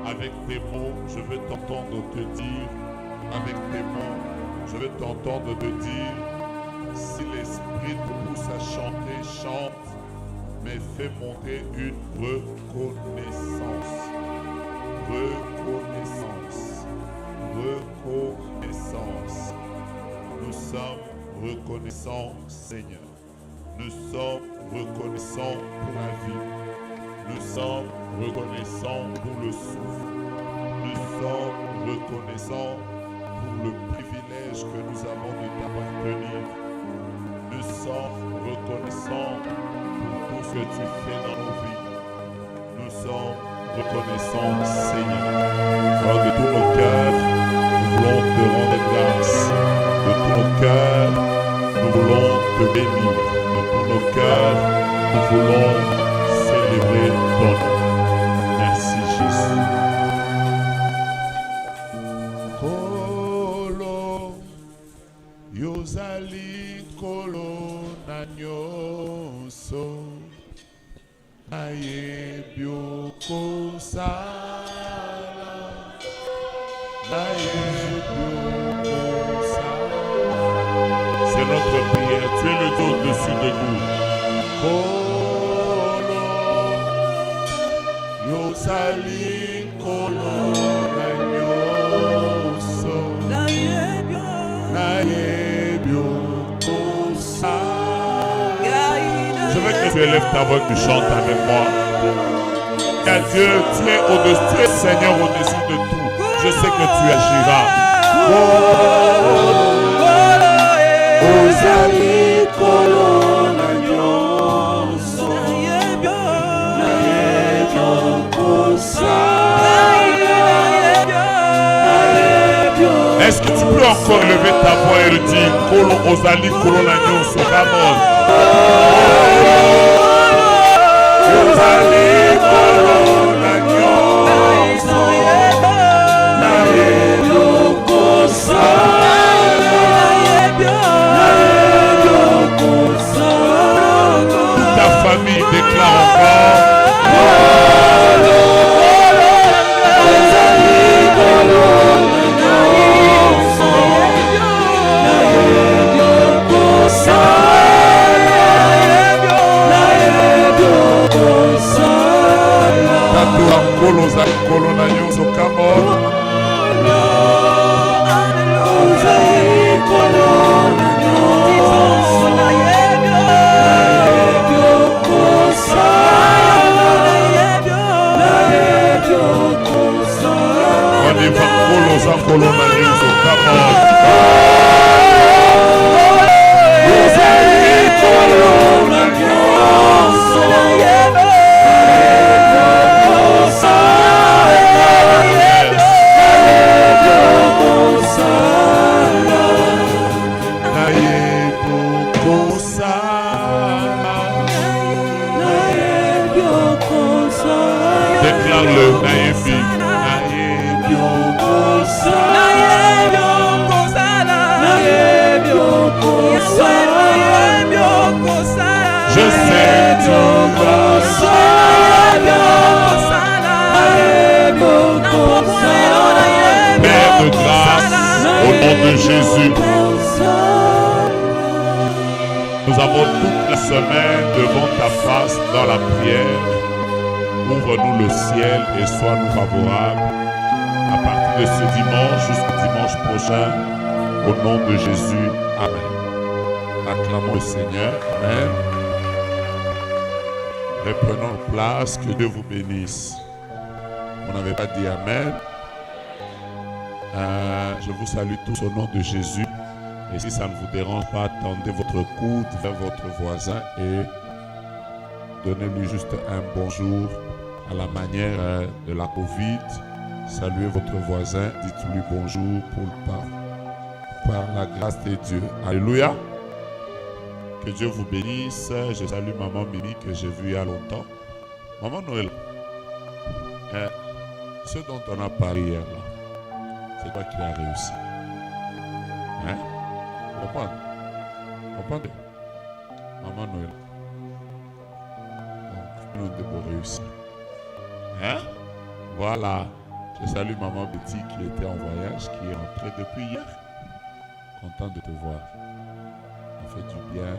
Avec tes mots, je veux t'entendre te dire. Avec tes mots, je veux t'entendre te dire. Si l'Esprit te pousse à chanter, chante. Mais fais monter une reconnaissance. Reconnaissance. Reconnaissance. Nous sommes reconnaissants, Seigneur. Nous sommes reconnaissants pour la vie. Nous sommes reconnaissants pour le souffle. Nous sommes reconnaissants pour le privilège que nous avons de t'appartenir. Nous sommes reconnaissants pour tout ce que tu fais dans nos vies. Nous sommes reconnaissants, Seigneur. Alors de tous nos cœurs, nous voulons te rendre grâce. De tous nos cœurs, nous voulons te bénir. De tous nos cœurs, nous voulons célébrer ton nom. Merci Jésus. Kolo, yozali kolo na nyonso, nayebi okosala, nayebi okosala. C'est notre prière. Tu es le Dieu au-dessus de nous. Kolo, yozali kolo na nyonso, nayebi okosala. Je veux que tu élèves ta voix et que tu chantes avec moi. Car Dieu, tu es au-dessus, tu es Seigneur au-dessus de tout. Je sais que tu agiras. Ozali kolo na nyonso, nayebi okosala. Est-ce que tu peux encore lever ta voix et le dire? Kolo ozali kolo na nyonso, Ramon. Ozali kolo na nyonso, nayebi okosala. Ta famille déclare encore. Déclare-le, Naïfi. Je sais tu Père de grâce, au nom de Jésus. Nous avons toute la semaine devant ta face dans la prière. Ouvre-nous le ciel et sois-nous favorables. À partir de ce dimanche jusqu'au dimanche prochain, au nom de Jésus. Amen. Acclamons le Seigneur. Amen. Reprenons place. Que Dieu vous bénisse. On n'avait pas dit Amen. Je vous salue tous au nom de Jésus. Et si ça ne vous dérange pas, tendez votre coude vers votre voisin et donnez-lui juste un bonjour à la manière de la Covid. Saluez votre voisin, dites-lui bonjour par la grâce de Dieu. Alléluia. Que Dieu vous bénisse. Je salue maman Mimi que j'ai vue il y a longtemps. Maman Noël, ce dont on a parlé hier, là, c'est toi qui as réussi. Hein? Comprenez? Maman Noël. Nous devons réussir. Hein? Voilà. Je salue maman Betty qui était en voyage, qui est rentrée depuis hier. Content de te voir. Ça fait du bien.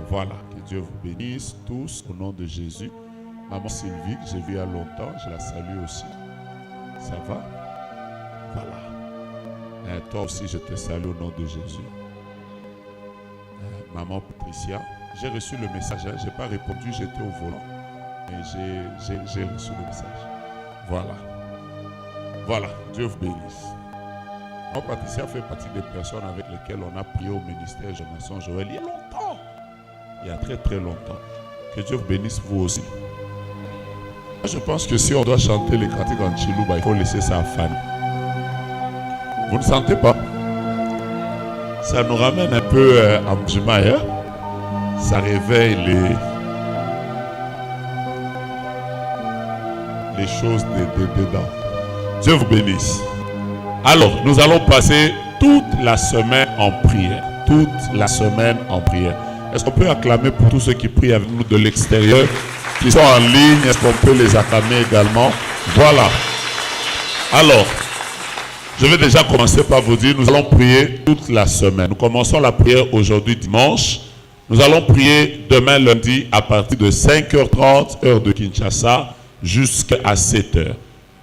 Voilà, que Dieu vous bénisse tous au nom de Jésus. Maman Sylvie, que j'ai vue il y a longtemps, je la salue aussi. Ça va? Voilà. Toi aussi, je te salue au nom de Jésus. Maman Patricia, j'ai reçu le message. Je n'ai pas répondu, j'étais au volant. Mais j'ai reçu le message. Voilà. Voilà, Dieu vous bénisse. Maman Patricia fait partie des personnes avec lesquelles on a prié au ministère Jonathan Joël il y a longtemps. Il y a très très longtemps. Que Dieu vous bénisse vous aussi. Je pense que si on doit chanter les cantiques en Chilouba, il faut laisser ça à Fanny. Vous ne sentez pas? Ça nous ramène un peu à Mjimaya. Ça réveille les choses dedans. Dieu vous bénisse. Alors, nous allons passer toute la semaine en prière. Toute la semaine en prière. Est-ce qu'on peut acclamer pour tous ceux qui prient avec nous de l'extérieur, qui sont en ligne? Est-ce qu'on peut les acclamer également? Voilà. Alors, je vais déjà commencer par vous dire, nous allons prier toute la semaine. Nous commençons la prière aujourd'hui dimanche. Nous allons prier demain lundi à partir de 5h30, heure de Kinshasa, jusqu'à 7h.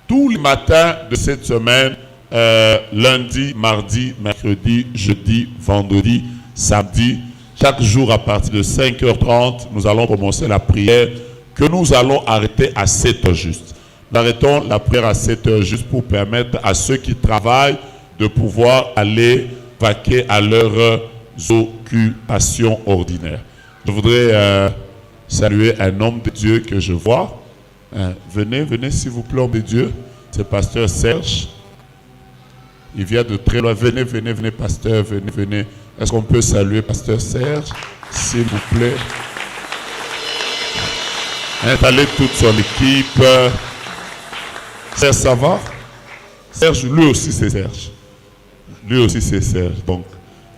Tous les matins de cette semaine, lundi, mardi, mercredi, jeudi, vendredi, samedi, chaque jour à partir de 5h30, nous allons commencer la prière que nous allons arrêter à 7h juste. Nous arrêtons la prière à 7h juste pour permettre à ceux qui travaillent de pouvoir aller vaquer à leurs occupations ordinaires. Je voudrais saluer un homme de Dieu que je vois. Venez s'il vous plaît, homme de Dieu. C'est pasteur Serge. Il vient de très loin. Venez, pasteur, venez. Est-ce qu'on peut saluer pasteur Serge, s'il vous plaît? Installer toute son équipe. Serge, ça va? Serge, lui aussi c'est Serge. Donc,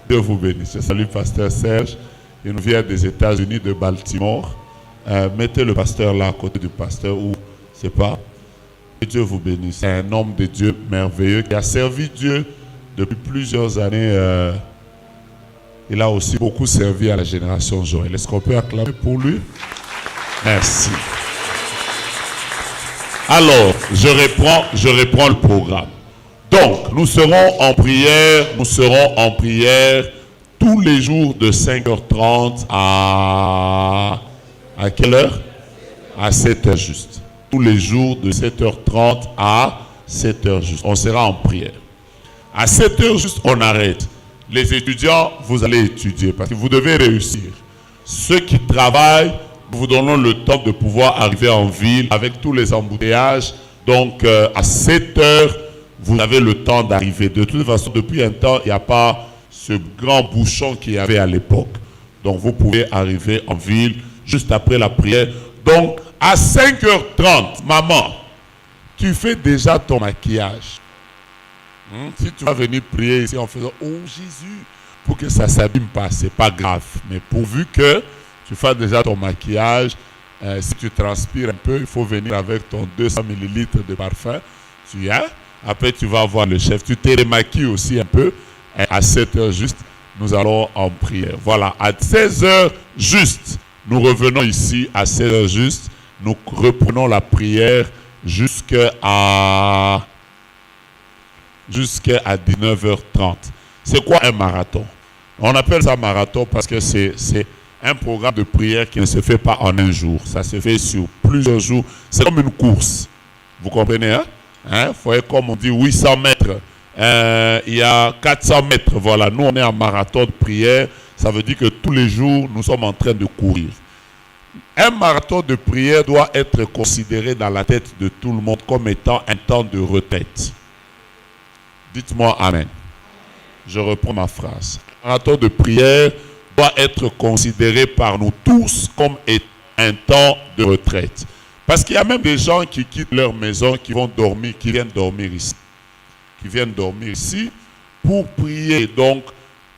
Dieu vous bénisse. Je salue pasteur Serge. Il nous vient des États-Unis, de Baltimore. Mettez le pasteur là à côté du pasteur ou je sais pas. Que Dieu vous bénisse. C'est un homme de Dieu merveilleux qui a servi Dieu depuis plusieurs années. Il a aussi beaucoup servi à la génération Joël. Est-ce qu'on peut acclamer pour lui? Merci. Alors, je reprends le programme. Donc, nous serons en prière tous les jours de 5h30 à quelle heure? À 7h juste. Tous les jours de 7h30 à 7h juste. On sera en prière. À 7h juste, on arrête. Les étudiants, vous allez étudier parce que vous devez réussir. Ceux qui travaillent, nous vous donnons le temps de pouvoir arriver en ville avec tous les embouteillages. Donc, à 7h, vous avez le temps d'arriver. De toute façon, depuis un temps, il n'y a pas ce grand bouchon qu'il y avait à l'époque. Donc, vous pouvez arriver en ville juste après la prière. Donc, à 5h30, maman, tu fais déjà ton maquillage. Si tu vas venir prier ici en faisant « Oh Jésus », pour que ça ne s'abîme pas, ce n'est pas grave. Mais pourvu que tu fasses déjà ton maquillage, si tu transpires un peu, il faut venir avec ton 200 ml de parfum. Après, tu vas voir le chef. Tu te démaquilles aussi un peu. À 7h juste, nous allons en prière. Voilà, à 16h juste, nous revenons ici à 16h juste. Nous reprenons la prière jusqu'à 19h30. C'est quoi un marathon? On appelle ça marathon parce que c'est un programme de prière qui ne se fait pas en un jour. Ça se fait sur plusieurs jours. C'est comme une course. Vous comprenez, hein? Comme on dit 800 mètres. Il y a 400 mètres. Voilà, nous on est en marathon de prière. Ça veut dire que tous les jours, nous sommes en train de courir. Un marathon de prière doit être considéré dans la tête de tout le monde comme étant un temps de retraite. Dites-moi Amen. Je reprends ma phrase. Un marathon de prière doit être considéré par nous tous comme étant un temps de retraite. Parce qu'il y a même des gens qui quittent leur maison, qui vont dormir, qui viennent dormir ici. Qui viennent dormir ici pour prier. Donc,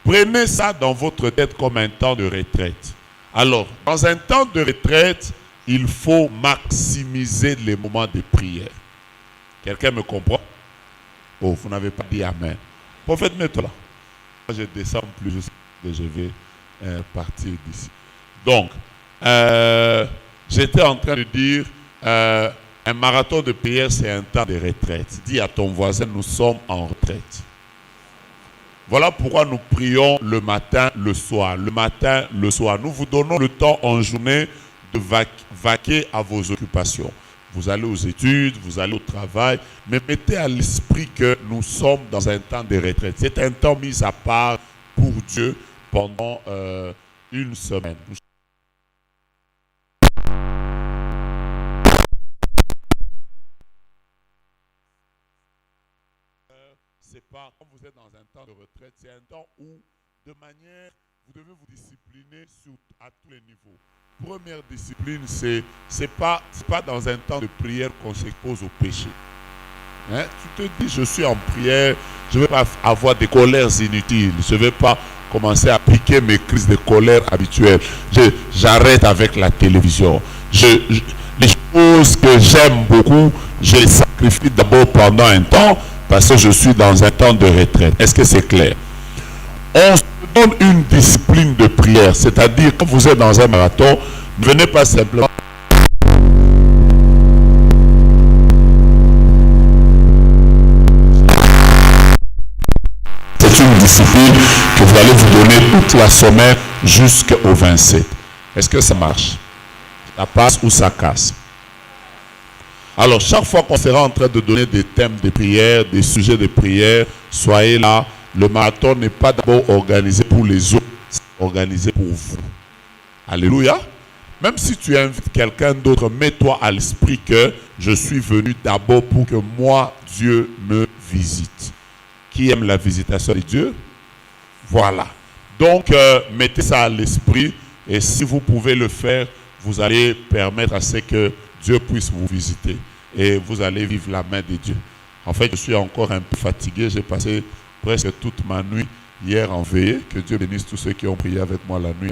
prenez ça dans votre tête comme un temps de retraite. Alors, dans un temps de retraite, il faut maximiser les moments de prière. Quelqu'un me comprend? Oh, vous n'avez pas dit Amen. Prophète, mets-toi là. Moi, je descends plus juste que je vais partir d'ici. Donc, j'étais en train de dire, un marathon de prière, c'est un temps de retraite. Dis à ton voisin, nous sommes en retraite. Voilà pourquoi nous prions le matin, le soir. Le matin, le soir. Nous vous donnons le temps en journée de vaquer à vos occupations. Vous allez aux études, vous allez au travail, mais mettez à l'esprit que nous sommes dans un temps de retraite. C'est un temps mis à part pour Dieu pendant une semaine. C'est pas, quand vous êtes dans un temps de retraite, c'est un temps où, de manière, vous devez vous discipliner à tous les niveaux. Première discipline, c'est pas dans un temps de prière qu'on s'expose au péché. Hein? Tu te dis, je suis en prière, je ne vais pas avoir des colères inutiles, je ne vais pas commencer à piquer mes crises de colère habituelles. J'arrête avec la télévision. Les choses que j'aime beaucoup, je les sacrifie d'abord pendant un temps, parce que je suis dans un temps de retraite. Est-ce que c'est clair? On se donne une discipline de prière, c'est-à-dire quand vous êtes dans un marathon, ne venez pas simplement. C'est une discipline que vous allez vous donner toute la semaine jusqu'au 27. Est-ce que ça marche? Ça passe ou ça casse? Alors, chaque fois qu'on sera en train de donner des thèmes de prière, des sujets de prière, soyez là. Le marathon n'est pas d'abord organisé pour les autres, c'est organisé pour vous. Alléluia. Même si tu invites quelqu'un d'autre, mets-toi à l'esprit que je suis venu d'abord pour que moi, Dieu me visite. Qui aime la visitation de Dieu? Voilà. Donc, mettez ça à l'esprit et si vous pouvez le faire, vous allez permettre à ce que Dieu puisse vous visiter et vous allez vivre la main de Dieu. En fait, je suis encore un peu fatigué. J'ai passé presque toute ma nuit hier en veillée. Que Dieu bénisse tous ceux qui ont prié avec moi la nuit.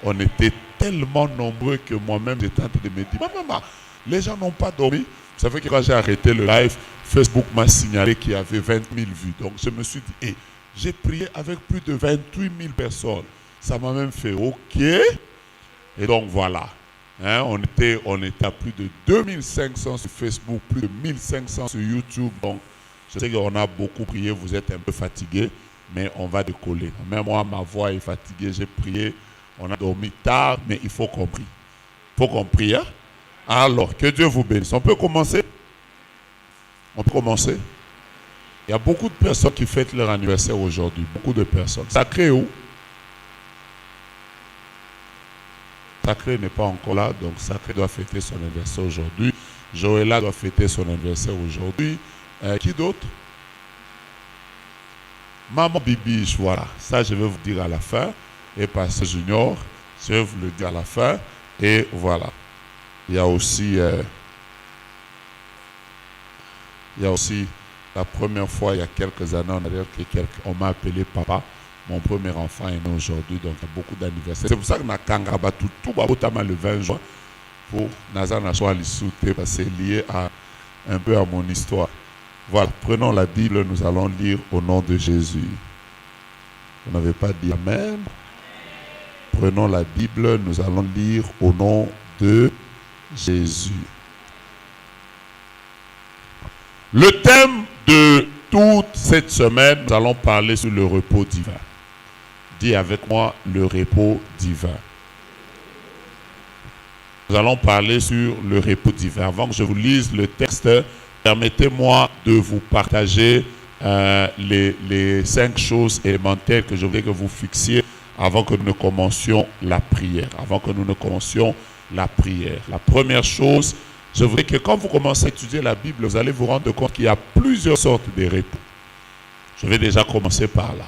On était tellement nombreux que moi-même j'étais en train de me dire, maman, les gens n'ont pas dormi. Vous savez que quand j'ai arrêté le live, Facebook m'a signalé qu'il y avait 20 000 vues. Donc je me suis dit, j'ai prié avec plus de 28 000 personnes. Ça m'a même fait OK. Et donc voilà. Hein, on était à plus de 2500 sur Facebook, plus de 1500 sur YouTube. Donc, je sais qu'on a beaucoup prié, vous êtes un peu fatigués, mais on va décoller. Même moi, ma voix est fatiguée, j'ai prié, on a dormi tard, mais il faut qu'on prie. Il faut qu'on prie. Hein? Alors, que Dieu vous bénisse. On peut commencer? On peut commencer? Il y a beaucoup de personnes qui fêtent leur anniversaire aujourd'hui. Beaucoup de personnes. Sacré où? Sacré n'est pas encore là, donc Sacré doit fêter son anniversaire aujourd'hui. Joëlla doit fêter son anniversaire aujourd'hui. Qui d'autre? Maman Bibiche, voilà. Ça, je vais vous dire à la fin. Et Pasteur Junior, je vais vous le dire à la fin. Et voilà. Il y a aussi la première fois, il y a quelques années en arrière, on m'a appelé papa. Mon premier enfant est né aujourd'hui, donc il y a beaucoup d'anniversaires. C'est pour ça que Nakangaba tout le 20 juin pour Nazana Soalisouté, parce que c'est lié un peu à mon histoire. Voilà, prenons la Bible, nous allons lire au nom de Jésus. Vous n'avez pas dit Amen? Prenons la Bible, nous allons lire au nom de Jésus. Le thème de toute cette semaine, nous allons parler sur le repos divin. Dis avec moi, le repos divin. Nous allons parler sur le repos divin. Avant que je vous lise le texte, permettez-moi de vous partager les 5 choses élémentaires que je voulais que vous fixiez avant que nous ne commencions la prière. La première chose, je voudrais que quand vous commencez à étudier la Bible, vous allez vous rendre compte qu'il y a plusieurs sortes de repos. Je vais déjà commencer par là.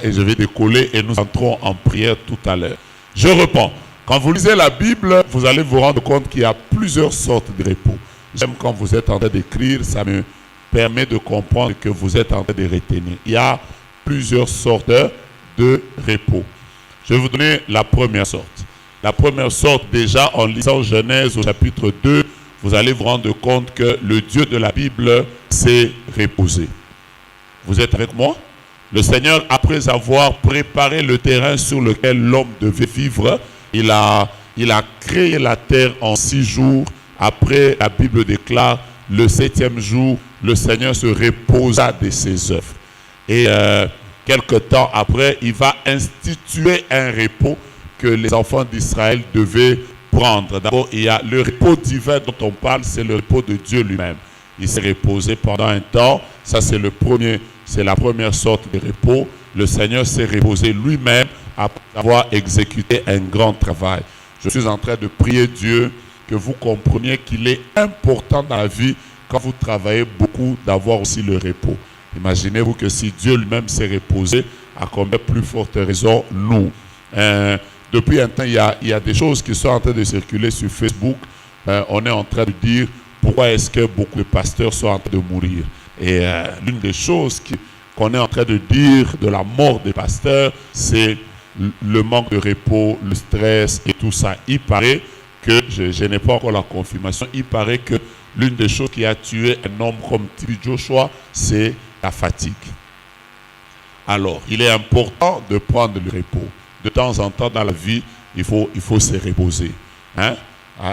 Et je vais décoller et nous entrons en prière tout à l'heure. Je reprends. Quand vous lisez la Bible, vous allez vous rendre compte qu'il y a plusieurs sortes de repos. J'aime quand vous êtes en train d'écrire, ça me permet de comprendre que vous êtes en train de retenir. Il y a plusieurs sortes de repos. Je vais vous donner la première sorte. La première sorte, déjà en lisant Genèse au chapitre 2, vous allez vous rendre compte que le Dieu de la Bible s'est reposé. Vous êtes avec moi? Le Seigneur, après avoir préparé le terrain sur lequel l'homme devait vivre, il a créé la terre en 6 jours. Après, la Bible déclare, le 7e jour, le Seigneur se reposa de ses œuvres. Et quelque temps après, il va instituer un repos que les enfants d'Israël devaient prendre. D'abord, il y a le repos divin dont on parle, c'est le repos de Dieu lui-même. Il s'est reposé pendant un temps. Ça, c'est la première sorte de repos. Le Seigneur s'est reposé lui-même après avoir exécuté un grand travail. Je suis en train de prier Dieu que vous compreniez qu'il est important dans la vie, quand vous travaillez beaucoup, d'avoir aussi le repos. Imaginez-vous que si Dieu lui-même s'est reposé, à combien plus forte raison nous. Depuis un temps, il y a des choses qui sont en train de circuler sur Facebook. On est en train de dire pourquoi est-ce que beaucoup de pasteurs sont en train de mourir. Et l'une des choses qu'on est en train de dire de la mort des pasteurs, c'est le manque de repos, le stress et tout ça. Il paraît que, je n'ai pas encore la confirmation, il paraît que l'une des choses qui a tué un homme comme T.B. Joshua, c'est la fatigue. Alors, il est important de prendre le repos. De temps en temps dans la vie, il faut se reposer. Hein?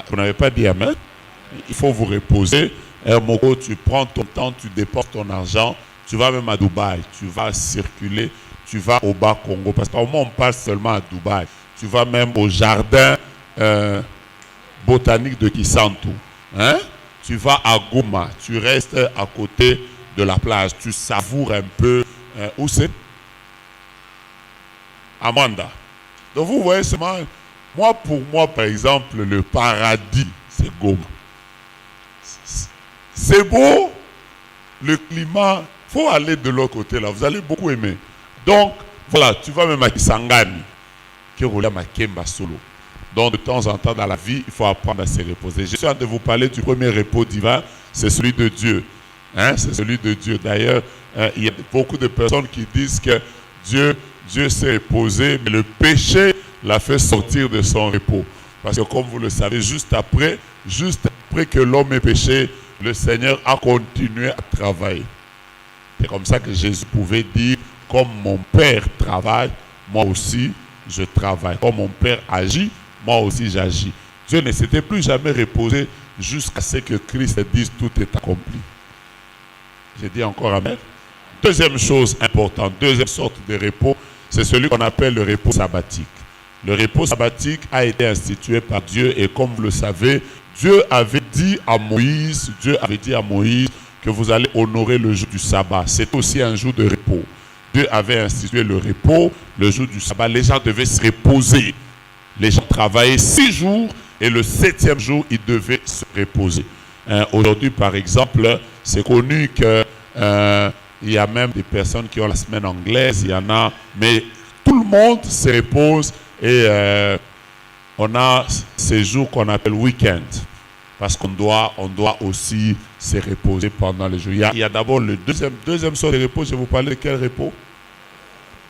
Vous n'avez pas dit amen? Il faut vous reposer. Moko, tu prends ton temps, tu dépenses ton argent, tu vas même à Dubaï, tu vas circuler, tu vas au Bas-Congo. Parce qu'au moment où on passe seulement à Dubaï, tu vas même au jardin botanique de Kisantu. Hein? Tu vas à Goma, tu restes à côté de la plage, tu savoures un peu. Où c'est? Amanda. Donc vous voyez seulement, pour moi par exemple, le paradis, c'est Goma. C'est beau, le climat, il faut aller de l'autre côté là, vous allez beaucoup aimer. Donc voilà, tu vas même à Kisangani, qui roule à Makemba solo. Donc de temps en temps dans la vie, il faut apprendre à se reposer. Je suis en train de vous parler du premier repos divin, c'est celui de Dieu. Hein? C'est celui de Dieu. D'ailleurs, il y a beaucoup de personnes qui disent que Dieu s'est reposé, mais le péché l'a fait sortir de son repos. Parce que comme vous le savez, juste après que l'homme ait péché, le Seigneur a continué à travailler. C'est comme ça que Jésus pouvait dire, comme mon Père travaille, moi aussi je travaille. Comme mon Père agit, moi aussi j'agis. Dieu ne s'était plus jamais reposé jusqu'à ce que Christ dise tout est accompli. J'ai dit encore amen. Deuxième chose importante, deuxième sorte de repos, c'est celui qu'on appelle le repos sabbatique. Le repos sabbatique a été institué par Dieu et comme vous le savez, Dieu avait dit à Moïse que vous allez honorer le jour du sabbat. C'est aussi un jour de repos. Dieu avait institué le repos, le jour du sabbat. Les gens devaient se reposer. Les gens travaillaient 6 jours et le 7e jour, ils devaient se reposer. Aujourd'hui, par exemple, c'est connu que il y a même des personnes qui ont la semaine anglaise, il y en a, mais tout le monde se repose et on a ces jours qu'on appelle week-end parce qu'on doit aussi se reposer pendant les jours. Il y a d'abord le deuxième sorte de repos. Je vais vous parler de quel repos?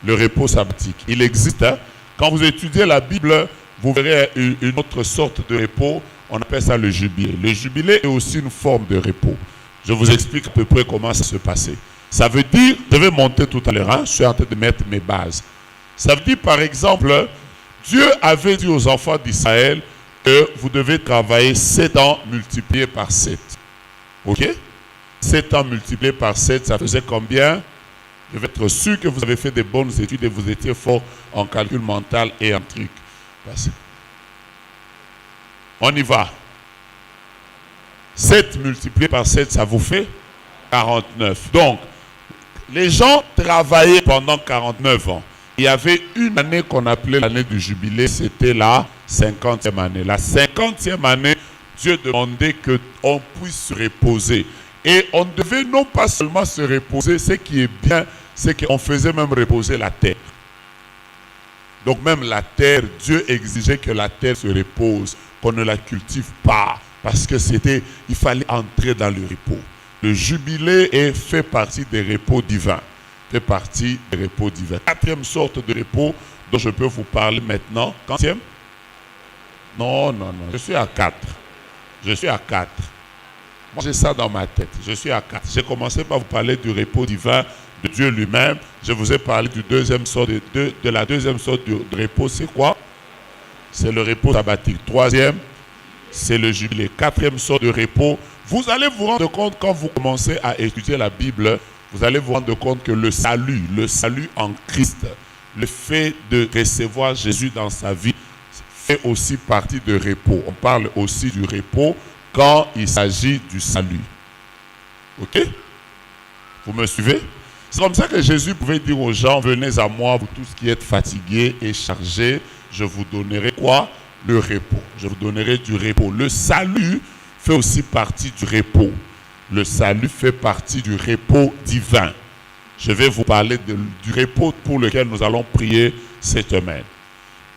Le repos sabbatique. Il existe. Hein? Quand vous étudiez la Bible, vous verrez une autre sorte de repos. On appelle ça le jubilé. Le jubilé est aussi une forme de repos. Je vous explique à peu près comment ça se passait. Ça veut dire, je vais monter tout à l'heure, hein? Je suis en train de mettre mes bases. Ça veut dire par exemple, Dieu avait dit aux enfants d'Israël que vous devez travailler 7 ans multiplié par 7. Ok? 7 ans multiplié par 7, ça faisait combien? Je vais être sûr que vous avez fait des bonnes études et vous étiez fort en calcul mental et en truc. On y va. 7 multiplié par 7, ça vous fait 49. Donc, les gens travaillaient pendant 49 ans. Il y avait une année qu'on appelait l'année du jubilé, c'était la 50e année. La 50e année, Dieu demandait qu'on puisse se reposer. Et on devait non pas seulement se reposer, ce qui est bien, c'est qu'on faisait même reposer la terre. Donc même la terre, Dieu exigeait que la terre se repose, qu'on ne la cultive pas, parce que il fallait entrer dans le repos. Le jubilé fait partie des repos divins. Fait partie des repos divins. 4e sorte de repos dont je peux vous parler maintenant. 40e? Non, je suis à 4. Je suis à 4. Moi, j'ai ça dans ma tête. Je suis à 4. J'ai commencé par vous parler du repos divin de Dieu lui-même. Je vous ai parlé du deuxième sort de la deuxième sorte de repos. C'est quoi? C'est le repos sabbatique. Troisième, c'est le jubilé. Quatrième sorte de repos. Vous allez vous rendre compte quand vous commencez à étudier la Bible, vous allez vous rendre compte que le salut en Christ, le fait de recevoir Jésus dans sa vie, fait aussi partie de repos. On parle aussi du repos quand il s'agit du salut. Ok? Vous me suivez? C'est comme ça que Jésus pouvait dire aux gens, venez à moi, vous tous qui êtes fatigués et chargés, je vous donnerai quoi? Le repos. Je vous donnerai du repos. Le salut fait aussi partie du repos. Le salut fait partie du repos divin. Je vais vous parler du repos pour lequel nous allons prier cette semaine.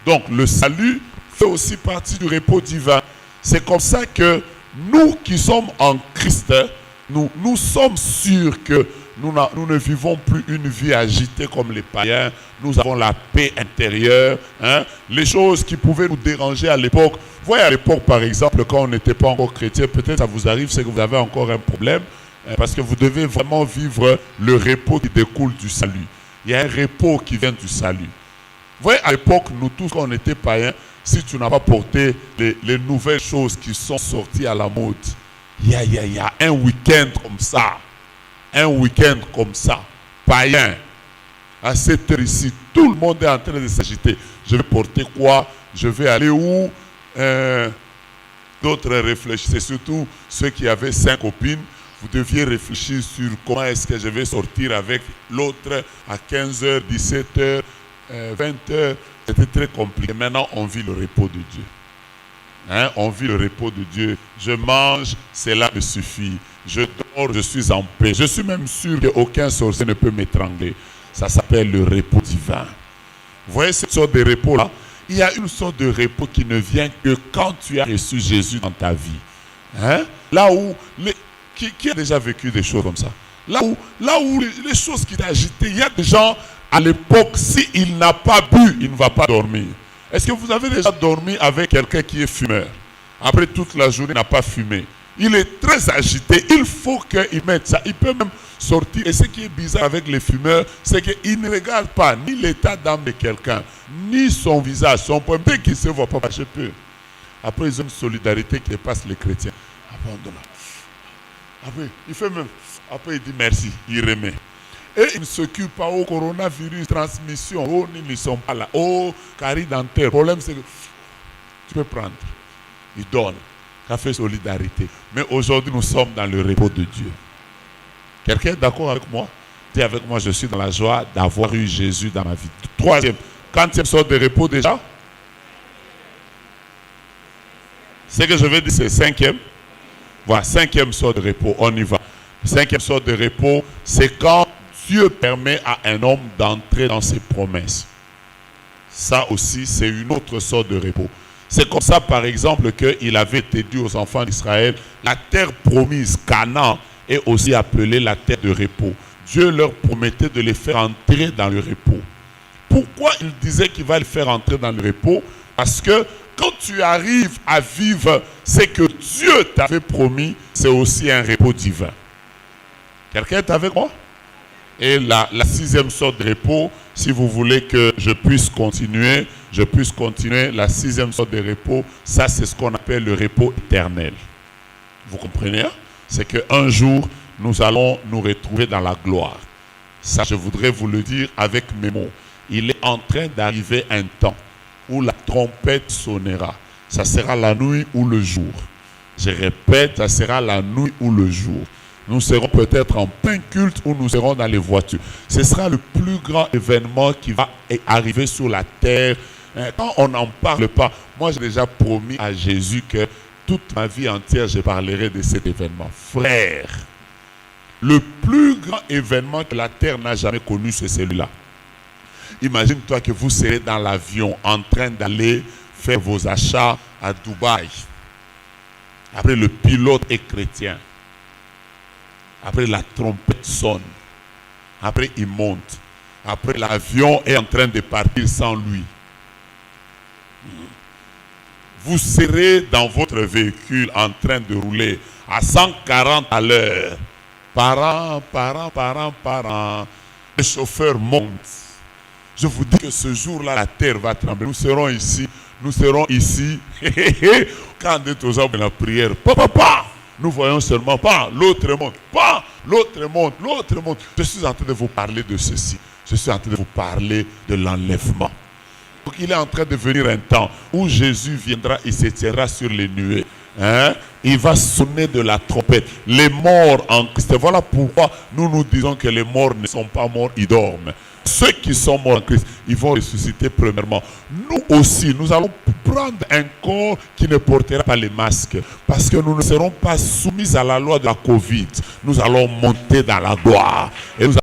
Donc, le salut fait aussi partie du repos divin. C'est comme ça que nous qui sommes en Christ, nous sommes sûrs que nous ne vivons plus une vie agitée comme les païens. Nous avons la paix intérieure. Les choses qui pouvaient nous déranger à l'époque. Vous voyez, à l'époque, par exemple, quand on n'était pas encore chrétien, peut-être ça vous arrive, c'est que vous avez encore un problème. Parce que vous devez vraiment vivre le repos qui découle du salut. Il y a un repos qui vient du salut. Vous voyez, à l'époque, nous tous, quand on était païens, si tu n'as pas porté les nouvelles choses qui sont sorties à la mode, il y a un week-end comme ça. Un week-end comme ça, païen, à cette heure ici, tout le monde est en train de s'agiter. Je vais porter quoi? Je vais aller où? D'autres réfléchissaient, surtout ceux qui avaient 5 copines. Vous deviez réfléchir sur comment est-ce que je vais sortir avec l'autre à 15h, 17h, 20h. C'était très compliqué. Maintenant, on vit le repos de Dieu. On vit le repos de Dieu. Je mange, cela me suffit. Je dors, je suis en paix. Je suis même sûr qu'aucun sorcier ne peut m'étrangler. Ça s'appelle le repos divin. Vous voyez cette sorte de repos-là? Il y a une sorte de repos qui ne vient que quand tu as reçu Jésus dans ta vie. Là où... Qui a déjà vécu des choses comme ça? Là où les choses qui t'agitaient, il y a des gens, à l'époque, s'il n'a pas bu, il ne va pas dormir. Est-ce que vous avez déjà dormi avec quelqu'un qui est fumeur? Après toute la journée, il n'a pas fumé. Il est très agité. Il faut qu'il mette ça. Il peut même sortir. Et ce qui est bizarre avec les fumeurs, c'est qu'ils ne regardent pas ni l'état d'âme de quelqu'un, ni son visage, son point. Bien qu'il ne se voit pas, je peux. Après, ils ont une solidarité qui dépasse les chrétiens. Après, il fait même. Après, il dit merci. Il remet. Et il ne s'occupe pas au coronavirus, transmission. Oh, ils ne sont pas là. Oh, carie dentaire. Le problème, c'est que tu peux prendre. Il donne. Ça fait solidarité. Mais aujourd'hui, nous sommes dans le repos de Dieu. Quelqu'un est d'accord avec moi? Dis avec moi, je suis dans la joie d'avoir eu Jésus dans ma vie. Troisième, quantième sorte de repos déjà? Ce que je vais dire, c'est cinquième. Voilà, cinquième sorte de repos. On y va. Cinquième sorte de repos, c'est quand Dieu permet à un homme d'entrer dans ses promesses. Ça aussi, c'est une autre sorte de repos. C'est comme ça, par exemple, qu'il avait été dit aux enfants d'Israël, la terre promise, Canaan, est aussi appelée la terre de repos. Dieu leur promettait de les faire entrer dans le repos. Pourquoi il disait qu'il va les faire entrer dans le repos? Parce que quand tu arrives à vivre ce que Dieu t'avait promis, c'est aussi un repos divin. Quelqu'un est avec moi? Et la sixième sorte de repos, si vous voulez que je puisse continuer, la sixième sorte de repos, ça c'est ce qu'on appelle le repos éternel. Vous comprenez? Hein? C'est qu'un jour, nous allons nous retrouver dans la gloire. Ça, je voudrais vous le dire avec mes mots. Il est en train d'arriver un temps où la trompette sonnera. Ça sera la nuit ou le jour. Je répète, ça sera la nuit ou le jour. Nous serons peut-être en plein culte ou nous serons dans les voitures. Ce sera le plus grand événement qui va arriver sur la terre. Quand on n'en parle pas, moi j'ai déjà promis à Jésus que toute ma vie entière, je parlerai de cet événement. Frère, le plus grand événement que la terre n'a jamais connu, c'est celui-là. Imagine-toi que vous serez dans l'avion en train d'aller faire vos achats à Dubaï. Après, le pilote est chrétien. Après, la trompette sonne. Après, il monte. Après, l'avion est en train de partir sans lui. vous serez dans votre véhicule en train de rouler à 140 à l'heure. Par an. Les chauffeurs montent. Je vous dis que ce jour-là, la terre va trembler. Nous serons ici. Quand on est aux hommes de la prière, nous voyons seulement l'autre monte. Je suis en train de vous parler de ceci. Je suis en train de vous parler de l'enlèvement. Donc il est en train de venir un temps où Jésus viendra, il se tiendra sur les nuées. Il va sonner de la trompette. Les morts en Christ. Voilà pourquoi nous disons que les morts ne sont pas morts, ils dorment. Ceux qui sont morts en Christ, ils vont ressusciter premièrement. Nous aussi, nous allons prendre un corps qui ne portera pas les masques. Parce que nous ne serons pas soumis à la loi de la Covid. Nous allons monter dans la gloire. Et nous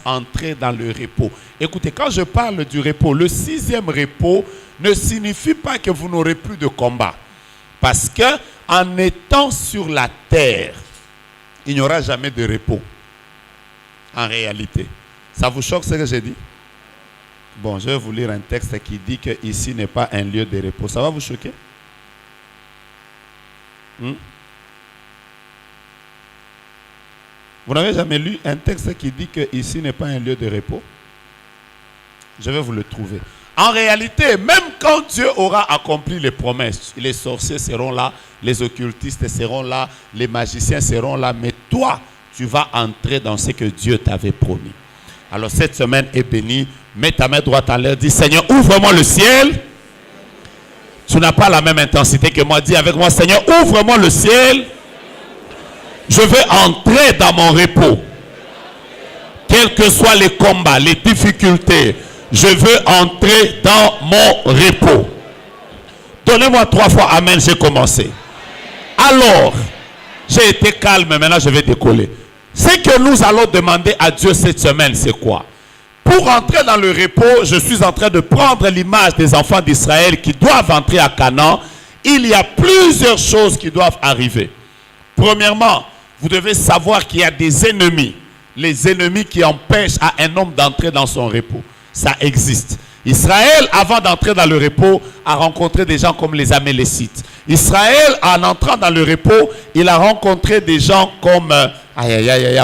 entrer dans le repos. Écoutez, quand je parle du repos, le 6e repos ne signifie pas que vous n'aurez plus de combat. Parce que en étant sur la terre, il n'y aura jamais de repos. En réalité. Ça vous choque ce que j'ai dit? Bon, je vais vous lire un texte qui dit que ici n'est pas un lieu de repos. Ça va vous choquer? Vous n'avez jamais lu un texte qui dit que ici n'est pas un lieu de repos? Je vais vous le trouver. En réalité, même quand Dieu aura accompli les promesses, les sorciers seront là, les occultistes seront là, les magiciens seront là, mais toi, tu vas entrer dans ce que Dieu t'avait promis. Alors cette semaine est bénie. Mets ta main droite en l'air, dis Seigneur, ouvre-moi le ciel. Tu n'as pas la même intensité que moi. Dis avec moi, Seigneur, ouvre-moi le ciel. Je veux entrer dans mon repos. Quels que soient les combats, les difficultés, je veux entrer dans mon repos. Donnez-moi 3 fois Amen, j'ai commencé. Alors, j'ai été calme, maintenant je vais décoller. Ce que nous allons demander à Dieu cette semaine, c'est quoi? Pour entrer dans le repos, je suis en train de prendre l'image des enfants d'Israël qui doivent entrer à Canaan. Il y a plusieurs choses qui doivent arriver. Premièrement, vous devez savoir qu'il y a des ennemis. Les ennemis qui empêchent à un homme d'entrer dans son repos. Ça existe. Israël, avant d'entrer dans le repos, a rencontré des gens comme les Amélécites. Israël, en entrant dans le repos, il a rencontré des gens comme...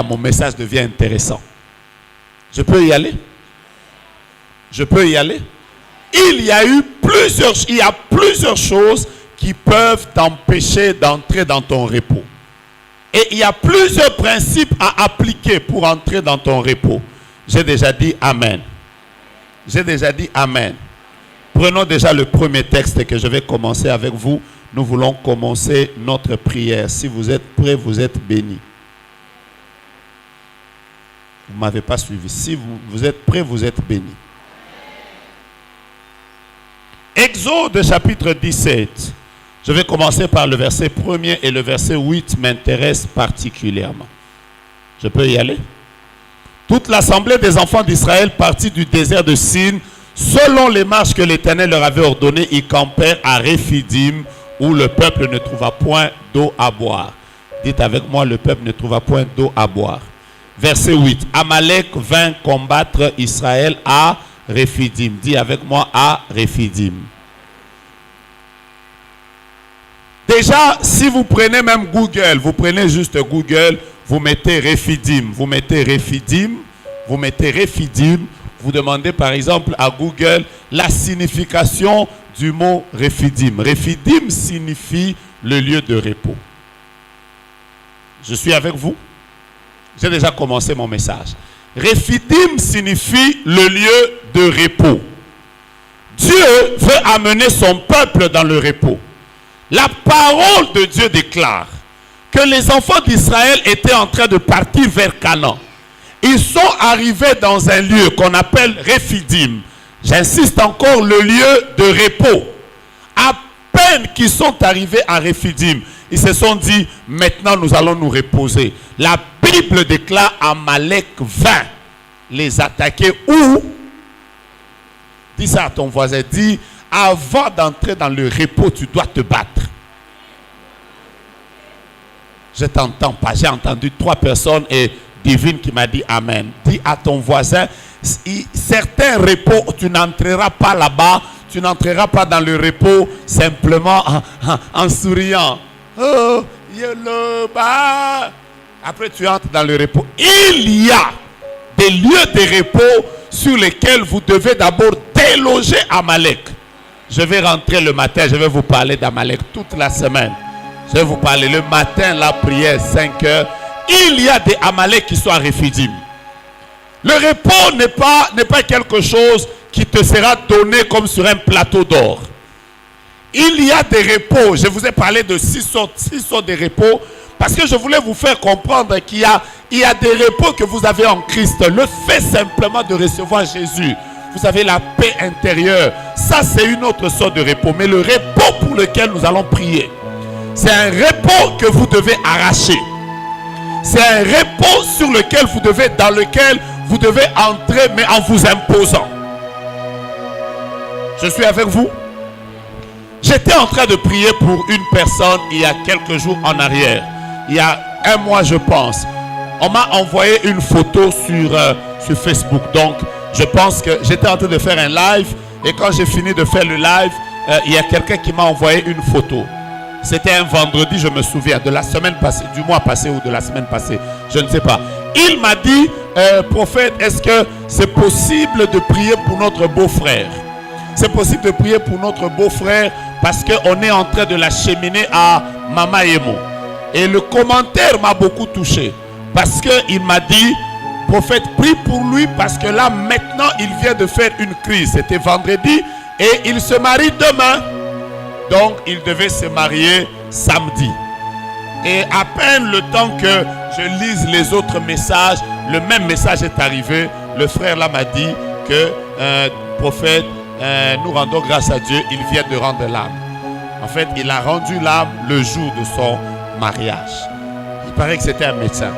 mon message devient intéressant. Je peux y aller? Je peux y aller? Il y a plusieurs choses qui peuvent t'empêcher d'entrer dans ton repos. Et il y a plusieurs principes à appliquer pour entrer dans ton repos. J'ai déjà dit Amen. J'ai déjà dit Amen. Prenons déjà le premier texte que je vais commencer avec vous. Nous voulons commencer notre prière. Si vous êtes prêts, vous êtes bénis. Vous ne m'avez pas suivi. Si vous êtes prêts, vous êtes bénis. Exode chapitre 17. Je vais commencer par le verset 1er et le verset 8 m'intéresse particulièrement. Je peux y aller? Toute l'assemblée des enfants d'Israël partit du désert de Sin, selon les marches que l'Éternel leur avait ordonnées, ils campèrent à Réphidim, où le peuple ne trouva point d'eau à boire. Dites avec moi, le peuple ne trouva point d'eau à boire. Verset 8. Amalek vint combattre Israël à Réphidim. Dis avec moi, à Réphidim. Déjà, si vous prenez même Google, vous prenez juste Google, vous mettez Réphidim, vous mettez Réphidim, vous mettez Réphidim, vous demandez par exemple à Google la signification du mot Réphidim. Réphidim signifie le lieu de repos. Je suis avec vous? J'ai déjà commencé mon message. Rephidim signifie le lieu de repos. Dieu veut amener son peuple dans le repos. La parole de Dieu déclare que les enfants d'Israël étaient en train de partir vers Canaan. Ils sont arrivés dans un lieu qu'on appelle Rephidim. J'insiste encore, le lieu de repos. À peine qu'ils sont arrivés à Rephidim, ils se sont dit, maintenant nous allons nous reposer. La Bible déclare Amalek vint les attaquer où? Dis ça à ton voisin, dis, avant d'entrer dans le repos, tu dois te battre. Je t'entends pas, j'ai entendu 3 personnes et Divine qui m'a dit Amen. Dis à ton voisin, certains repos, tu n'entreras pas là-bas, tu n'entreras pas dans le repos simplement en souriant. Oh, après tu entres dans le repos. Il y a des lieux de repos sur lesquels vous devez d'abord déloger Amalek. Je vais rentrer le matin, je vais vous parler d'Amalek toute la semaine. Je vais vous parler le matin, la prière, 5 heures. Il y a des Amalek qui sont à Rephidim. Le repos n'est pas quelque chose qui te sera donné comme sur un plateau d'or. Il y a des repos. Je vous ai parlé de 6 sortes de repos parce que je voulais vous faire comprendre qu'il y a des repos que vous avez en Christ. Le fait simplement de recevoir Jésus, vous avez la paix intérieure. Ça, c'est une autre sorte de repos. Mais le repos pour lequel nous allons prier, c'est un repos que vous devez arracher. C'est un repos dans lequel vous devez entrer, mais en vous imposant. Je suis avec vous. J'étais en train de prier pour une personne il y a quelques jours en arrière. Il y a 1 mois, je pense. On m'a envoyé une photo sur Facebook. Donc, je pense que j'étais en train de faire un live. Et quand j'ai fini de faire le live, il y a quelqu'un qui m'a envoyé une photo. C'était un vendredi, je me souviens, de la semaine passée, du mois passé ou de la semaine passée. Je ne sais pas. Il m'a dit, prophète, est-ce que c'est possible de prier pour notre beau-frère? C'est possible de prier pour notre beau-frère parce qu'on est en train de l'acheminer à Mama Emo. Et le commentaire m'a beaucoup touché. Parce qu'il m'a dit, prophète, prie pour lui parce que là, maintenant, il vient de faire une crise. C'était vendredi et il se marie demain. Donc, il devait se marier samedi. Et à peine le temps que je lise les autres messages, le même message est arrivé. Le frère là m'a dit que, prophète, nous rendons grâce à Dieu, il vient de rendre l'âme. En fait, il a rendu l'âme le jour de son mariage. Il paraît que c'était un médecin.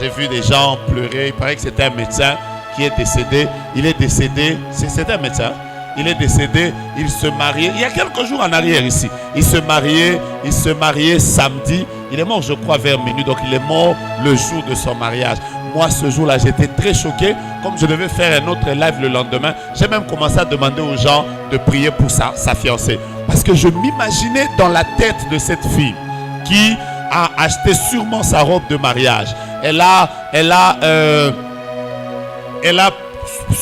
J'ai vu des gens pleurer. Il paraît que c'était un médecin qui est décédé. Il est décédé. C'était un médecin. Il est décédé, il se mariait, il y a quelques jours en arrière ici. Il se mariait samedi. Il est mort, je crois, vers minuit. Donc, il est mort le jour de son mariage. Moi, ce jour-là, j'étais très choqué. Comme je devais faire un autre live le lendemain, j'ai même commencé à demander aux gens de prier pour sa fiancée. Parce que je m'imaginais dans la tête de cette fille qui a acheté sûrement sa robe de mariage. Elle a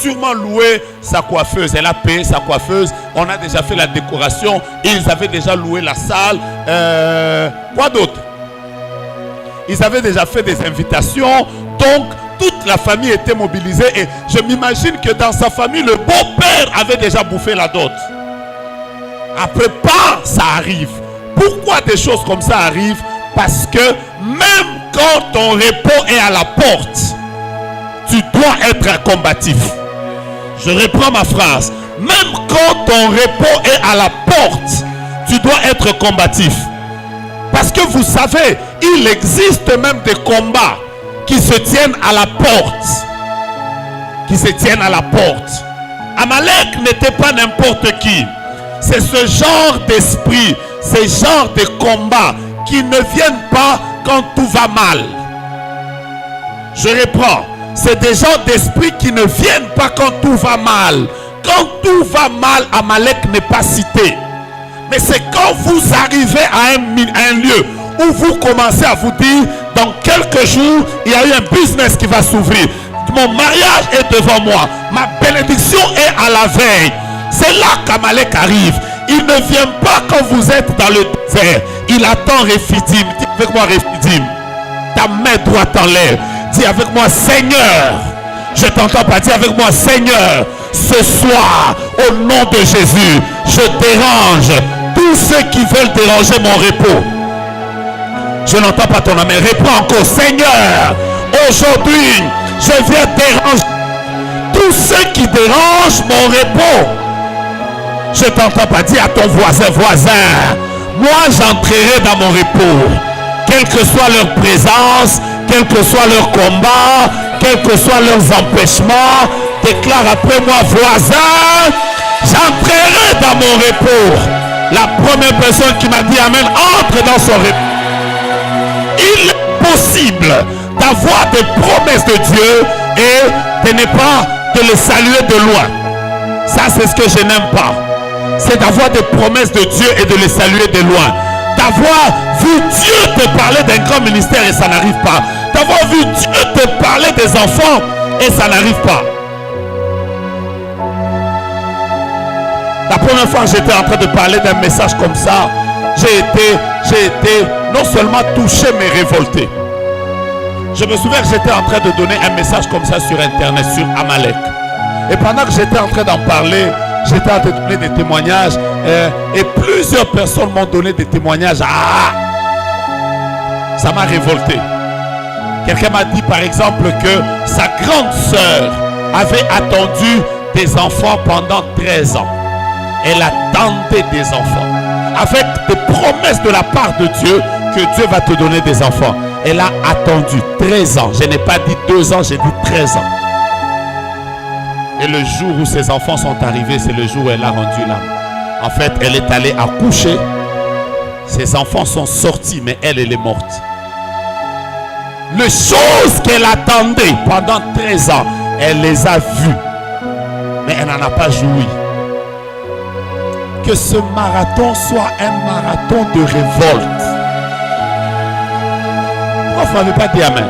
sûrement loué sa coiffeuse. Elle a payé sa coiffeuse. On a déjà fait la décoration. Ils avaient déjà loué la salle. Quoi d'autre? Ils avaient déjà fait des invitations. Donc, toute la famille était mobilisée. Et je m'imagine que dans sa famille, le beau-père avait déjà bouffé la dot. Après, ça arrive. Pourquoi des choses comme ça arrivent? Parce que même quand ton repos est à la porte, tu dois être combatif. Je reprends ma phrase. Même quand ton repos est à la porte, tu dois être combatif. Parce que vous savez, il existe même des combats qui se tiennent à la porte. Amalek n'était pas n'importe qui. C'est ce genre d'esprit, ce genre de combats qui ne viennent pas quand tout va mal. Je reprends. C'est des gens d'esprit qui ne viennent pas quand tout va mal. Quand tout va mal, Amalek n'est pas cité. Mais c'est quand vous arrivez à un lieu où vous commencez à vous dire, dans quelques jours, il y a eu un business qui va s'ouvrir. Mon mariage est devant moi. Ma bénédiction est à la veille. C'est là qu'Amalek arrive. Il ne vient pas quand vous êtes dans le désert. Il attend Rephidim. Dis avec moi Rephidim. Ta main droite en l'air. Dis avec moi, Seigneur, Je t'entends pas dire avec moi, Seigneur, ce soir, au nom de Jésus, je dérange tous ceux qui veulent déranger mon repos. Je n'entends pas ton amen. Réponds encore, Seigneur, aujourd'hui, je viens déranger tous ceux qui dérangent mon repos. Je t'entends pas dire à ton voisin, moi j'entrerai dans mon repos. Quelle que soit leur présence, quel que soit leur combat, quels que soient leurs empêchements, déclare après moi, voisin, j'entrerai dans mon repos. La première personne qui m'a dit amen, entre dans son repos. Il est possible d'avoir des promesses de Dieu et de ne pas de les saluer de loin. Ça, c'est ce que je n'aime pas. C'est d'avoir des promesses de Dieu et de les saluer de loin. D'avoir vu Dieu te parler d'un grand ministère et ça n'arrive pas. D'avoir vu Dieu te parler des enfants et ça n'arrive pas. La première fois que j'étais en train de parler d'un message comme ça, j'ai été non seulement touché mais révolté. Je me souviens que j'étais en train de donner un message comme ça sur internet, sur Amalek. Et pendant que j'étais en train d'en parler, j'étais en train de donner des témoignages et plusieurs personnes m'ont donné des témoignages. Ça m'a révolté. Quelqu'un m'a dit par exemple que sa grande sœur avait attendu des enfants pendant 13 ans. Elle attendait des enfants avec des promesses de la part de Dieu que Dieu va te donner des enfants. Elle a attendu 13 ans. Je n'ai pas dit 2 ans, j'ai dit 13 ans. Et le jour où ses enfants sont arrivés, c'est le jour où elle a rendu l'âme. En fait, elle est allée accoucher. Ses enfants sont sortis, mais elle est morte. Les choses qu'elle attendait pendant 13 ans, elle les a vues. Mais elle n'en a pas joui. Que ce marathon soit un marathon de révolte. Pourquoi vous n'avez pas dit amen?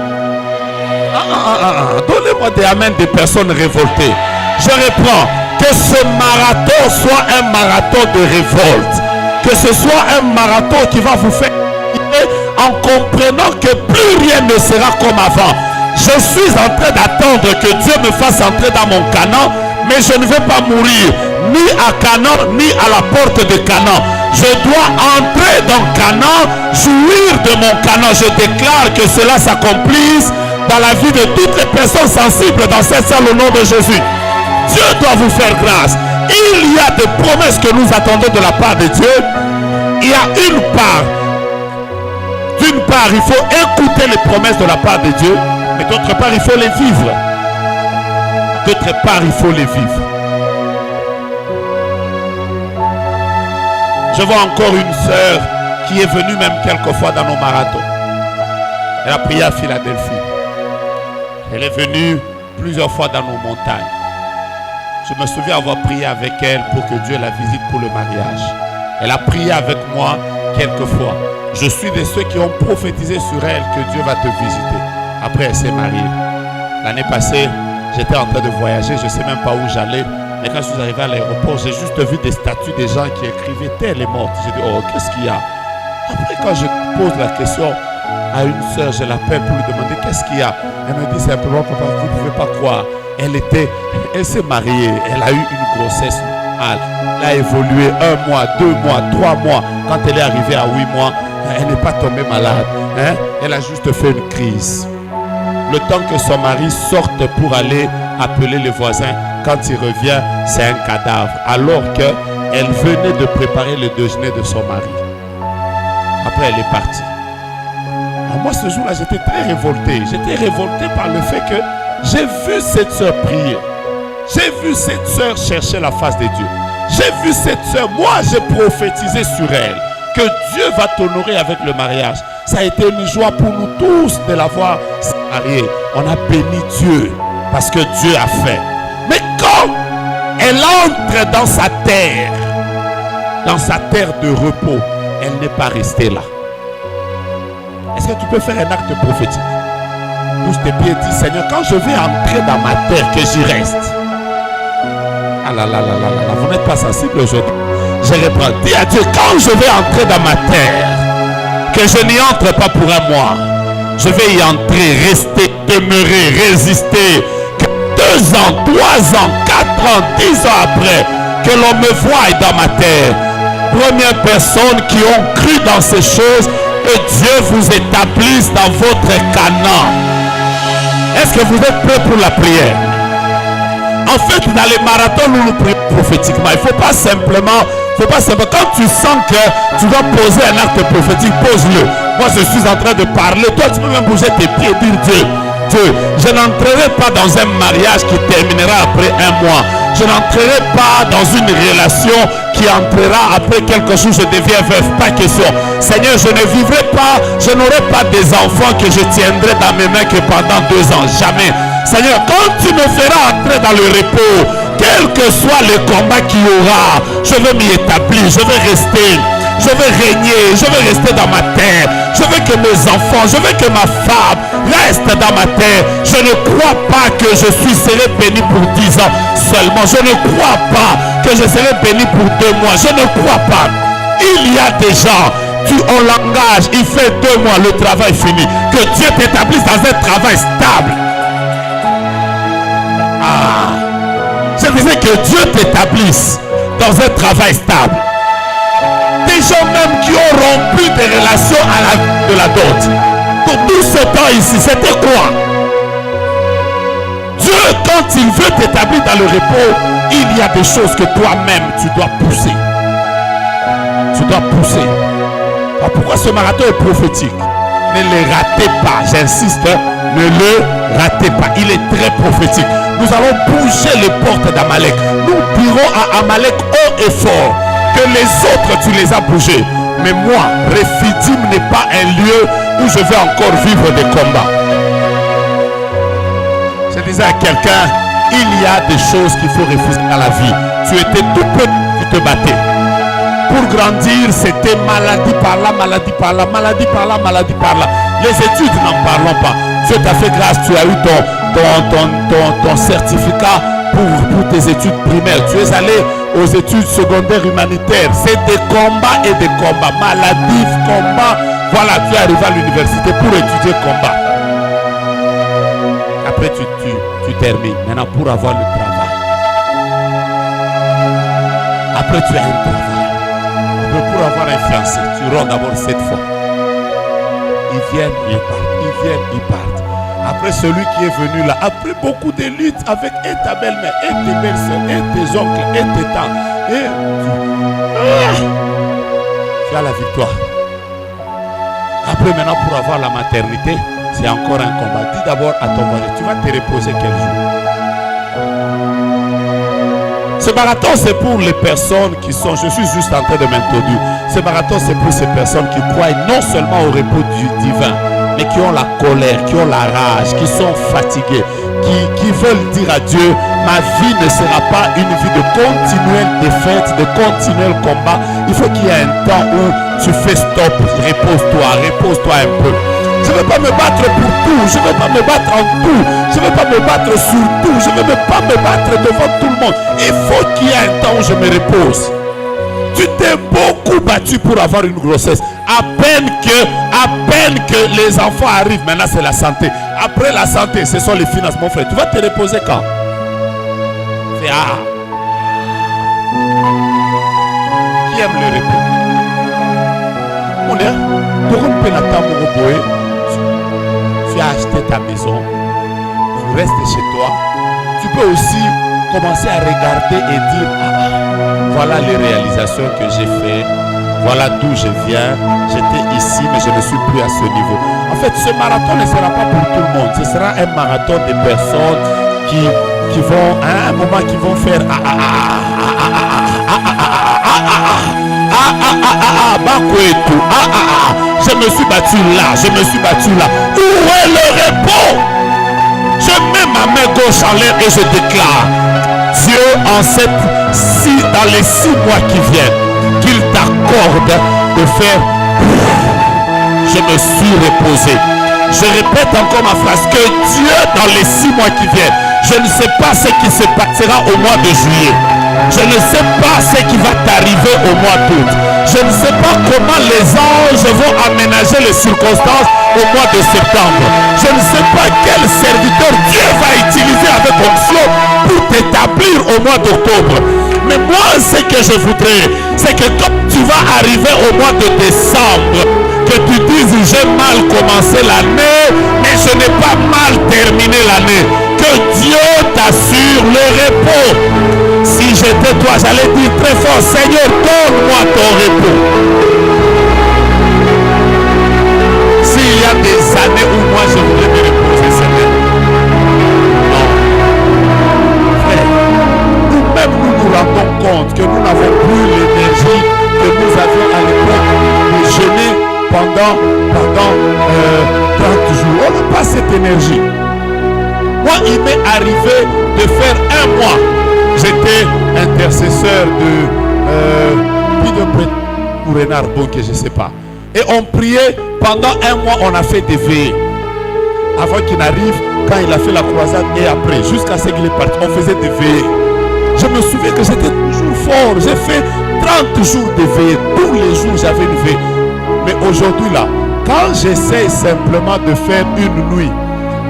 Donnez-moi des amen des personnes révoltées. Je reprends. Que ce marathon soit un marathon de révolte. Que ce soit un marathon qui va vous faire en comprenant que plus rien ne sera comme avant. Je suis en train d'attendre que Dieu me fasse entrer dans mon Canaan, mais je ne vais pas mourir ni à Canaan ni à la porte de Canaan. Je dois entrer dans Canaan, jouir de mon Canaan. Je déclare que cela s'accomplisse dans la vie de toutes les personnes sensibles dans cette salle au nom de Jésus. Dieu doit vous faire grâce. Il y a des promesses que nous attendons de la part de Dieu. Il y a une part. D'une part, il faut écouter les promesses de la part de Dieu, mais d'autre part, il faut les vivre. D'autre part, il faut les vivre. Je vois encore une sœur qui est venue même quelques fois dans nos marathons. Elle a prié à Philadelphie. Elle est venue plusieurs fois dans nos montagnes. Je me souviens avoir prié avec elle pour que Dieu la visite pour le mariage. Elle a prié avec moi quelques fois. Je suis de ceux qui ont prophétisé sur elle que Dieu va te visiter. Après, elle s'est mariée. L'année passée, j'étais en train de voyager, je ne sais même pas où j'allais. Mais quand je suis arrivé à l'aéroport, j'ai juste vu des statues des gens qui écrivaient « Telle est morte ». J'ai dit « Oh, qu'est-ce qu'il y a ?» Après, quand je pose la question à une sœur, je l'appelle pour lui demander « Qu'est-ce qu'il y a ?» Elle me dit simplement « Papa, vous ne pouvez pas croire. » Elle s'est mariée, elle a eu une grossesse normale. Elle a évolué 1 mois, 2 mois, 3 mois. Quand elle est arrivée à 8 mois, elle n'est pas tombée malade. Elle a juste fait une crise. Le temps que son mari sorte pour aller appeler les voisins, quand il revient, c'est un cadavre. Alors qu'elle venait de préparer le déjeuner de son mari. Après, elle est partie. Alors moi, ce jour-là, j'étais très révolté. J'étais révolté par le fait que j'ai vu cette sœur prier. J'ai vu cette sœur chercher la face de Dieu. J'ai vu cette sœur, moi, j'ai prophétisé sur elle que Dieu va t'honorer avec le mariage. Ça a été une joie pour nous tous de la voir se marier. On a béni Dieu parce que Dieu a fait. Mais quand elle entre dans sa terre de repos, elle n'est pas restée là. Est-ce que tu peux faire un acte prophétique? Pousse tes pieds et dis, Seigneur, quand je vais entrer dans ma terre, que j'y reste. Ah là là là là là, vous n'êtes pas sensible aujourd'hui. Je reprends. Dis à Dieu, quand je vais entrer dans ma terre, que je n'y entre pas pour un mois. Je vais y entrer, rester, demeurer, résister. Que 2 ans, 3 ans, 4 ans, 10 ans après, que l'on me voie dans ma terre. Première personne qui ont cru dans ces choses, que Dieu vous établisse dans votre Canaan. Est-ce que vous êtes prêts pour la prière? En fait, dans les marathons, nous prions prophétiquement. Il ne faut pas simplement, quand tu sens que tu dois poser un acte prophétique, pose-le. Moi, je suis en train de parler. Toi, tu peux même bouger tes pieds et dire Dieu, je n'entrerai pas dans un mariage qui terminera après 1 mois. Je n'entrerai pas dans une relation qui entrera après quelques jours, je deviens veuf. Pas question. Seigneur, je ne vivrai pas, je n'aurai pas des enfants que je tiendrai dans mes mains que pendant 2 ans. Jamais. Seigneur, quand tu me feras entrer dans le repos, quel que soit le combat qu'il y aura, je veux m'y établir, je veux rester. Je veux régner, je veux rester dans ma terre. Je veux que mes enfants, je veux que ma femme reste dans ma terre. Je ne crois pas que je serai béni pour 10 ans seulement. Je ne crois pas que je serai béni pour 2 mois. Je ne crois pas. Il y a des gens, on l'engage, il fait 2 mois, le travail fini. Que Dieu t'établisse dans un travail stable. Je disais que Dieu t'établisse dans un travail stable. Des gens même qui ont rompu des relations de la dot. Pour tout ce temps ici, c'était quoi? Dieu, quand il veut t'établir dans le repos, il y a des choses que toi-même, tu dois pousser. Tu dois pousser. Alors pourquoi ce marathon est prophétique? Ne le ratez pas, j'insiste, ne le ratez pas. Il est très prophétique. Nous allons bouger les portes d'Amalek. Nous dirons à Amalek haut et fort que les autres, tu les as bougés. Mais moi, Rephidim n'est pas un lieu où je vais encore vivre des combats. Je disais à quelqu'un, il y a des choses qu'il faut refuser dans la vie. Tu étais tout petit, tu te battais. Pour grandir, c'était maladie par là, maladie par là, maladie par là, maladie par là. Les études, n'en parlons pas. Dieu t'a fait grâce, tu as eu ton certificat pour tes études primaires. Tu es allé aux études secondaires humanitaires. C'est des combats et des combats. Maladie, combat. Voilà, tu es arrivé à l'université pour étudier combat. Après, tu termines. Maintenant, pour avoir le travail. Après, tu as un travail. Après, pour avoir un fiancé, tu rentres d'abord 7 fois. Ils viennent, ils partent. Ils viennent, ils partent. Après, celui qui est venu là, après beaucoup de luttes avec et ta belle-mère, et tes belles-sœurs, et tes oncles, et tes tantes, et tu as la victoire. Après, maintenant, pour avoir la maternité, c'est encore un combat. Dis d'abord à ton voisin, tu vas te reposer quel jour? Ce marathon, c'est pour les personnes qui sont, je suis juste en train de m'introduire. Ce marathon, c'est pour ces personnes qui croient non seulement au repos du divin, mais qui ont la colère, qui ont la rage, qui sont fatigués, qui veulent dire à Dieu, ma vie ne sera pas une vie de continuelle défaite, de continuel combat. Il faut qu'il y ait un temps où tu fais stop, repose-toi un peu. Je ne veux pas me battre pour tout, je ne veux pas me battre en tout, je ne veux pas me battre sur tout, je ne veux pas me battre devant tout le monde. Il faut qu'il y ait un temps où je me repose. Tu t'es beaucoup battu pour avoir une grossesse. À peine que les enfants arrivent, maintenant c'est la santé. Après la santé, ce sont les finances, mon frère. Tu vas te reposer quand? C'est qui aime le repos? On est tu as acheté ta maison, tu restes chez toi. Tu peux aussi commencer à regarder et dire voilà les réalisations que j'ai faites, voilà d'où je viens, j'étais ici mais je ne suis plus à ce niveau. En fait, ce marathon ne sera pas pour tout le monde, ce sera un marathon de personnes qui vont à un moment qui vont faire je me suis battu là, où est le repos? Je mets ma main gauche en l'air et je déclare Dieu dans les 6 mois qui viennent, qu'il t'accorde de faire. Je me suis reposé. Je répète encore ma phrase, que Dieu dans les 6 mois qui viennent, je ne sais pas ce qui se passera au mois de juillet. Je ne sais pas ce qui va t'arriver au mois d'août. Je ne sais pas comment les anges vont aménager les circonstances au mois de septembre. Je ne sais pas quel serviteur Dieu va utiliser avec onction pour t'établir au mois d'octobre. Mais moi, ce que je voudrais, c'est que quand tu vas arriver au mois de décembre, que tu dises j'ai mal commencé l'année, mais je n'ai pas mal terminé l'année. Que Dieu t'assure le repos. Si j'étais toi, j'allais dire très fort, Seigneur, donne-moi ton repos. S'il y a des années où moi je voulais me reposer, Seigneur. Non. Frère, nous-mêmes nous rendons compte que nous n'avons plus l'énergie que nous avions à l'époque de jeûner pendant 30 jours. On n'a pas cette énergie. Moi, il m'est arrivé de faire un mois. J'étais intercesseur ou Renard Bonke, je ne sais pas. Et on priait pendant un mois, on a fait des veillées. Avant qu'il n'arrive, quand il a fait la croisade et après, jusqu'à ce qu'il est parti, on faisait des veillées. Je me souviens que j'étais toujours fort. J'ai fait 30 jours de veillées. Tous les jours, j'avais une veillée. Mais aujourd'hui, là, quand j'essaie simplement de faire une nuit,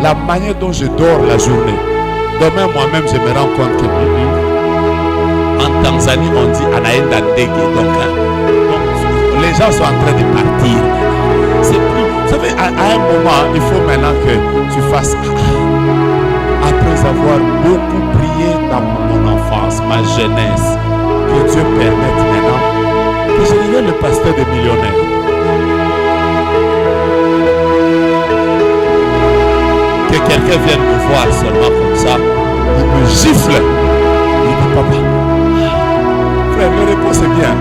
la manière dont je dors la journée, demain moi-même je me rends compte que en Tanzanie on dit Anaenda Ndege, donc les gens sont en train de partir. C'est plus, vous savez, à un moment il faut maintenant que tu fasses après avoir beaucoup prié dans mon enfance, ma jeunesse, que Dieu permette maintenant que je devienne le pasteur des millionnaires. Que quelqu'un vienne me voir seulement comme ça, il me gifle, il dit papa, frère, le repos c'est bien.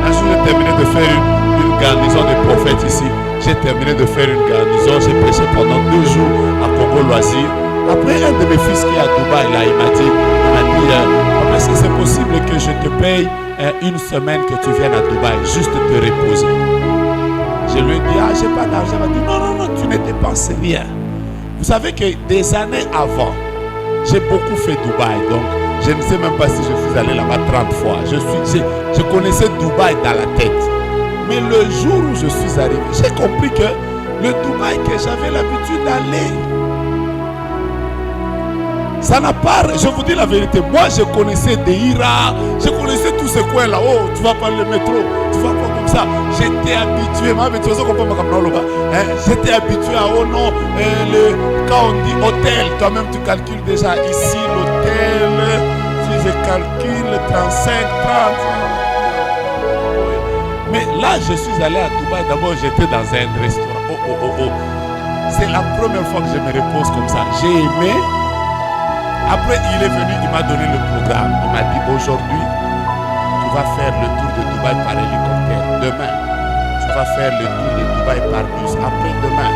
Un jour j'ai terminé de faire une garnison de prophètes ici. J'ai terminé de faire une garnison, j'ai prêché pendant 2 jours à Congo Loisir. Après un de mes fils qui est à Dubaï, là, il m'a dit papa, est-ce que c'est possible que je te paye une semaine que tu viennes à Dubaï, juste te reposer? Je lui ai dit, j'ai pas d'argent. Il m'a dit, non, tu ne dépenses rien. Vous savez que des années avant, j'ai beaucoup fait Dubaï, donc je ne sais même pas si je suis allé là-bas 30 fois. Je connaissais Dubaï dans la tête. Mais le jour où je suis arrivé, j'ai compris que le Dubaï que j'avais l'habitude d'aller, ça n'a pas, je vous dis la vérité, moi je connaissais des Ira, je connaissais tous ces coins là, oh tu vas prendre le métro, tu vas pas comme ça, j'étais habitué, j'étais habitué à, oh non, quand on dit hôtel, toi-même tu calcules déjà ici l'hôtel, si je calcule 35, 30, mais là je suis allé à Dubaï, d'abord j'étais dans un restaurant, c'est la première fois que je me repose comme ça, j'ai aimé. Après, il est venu, il m'a donné le programme. Il m'a dit, aujourd'hui, tu vas faire le tour de Dubaï par hélicoptère. Demain, tu vas faire le tour de Dubaï par bus. Après demain,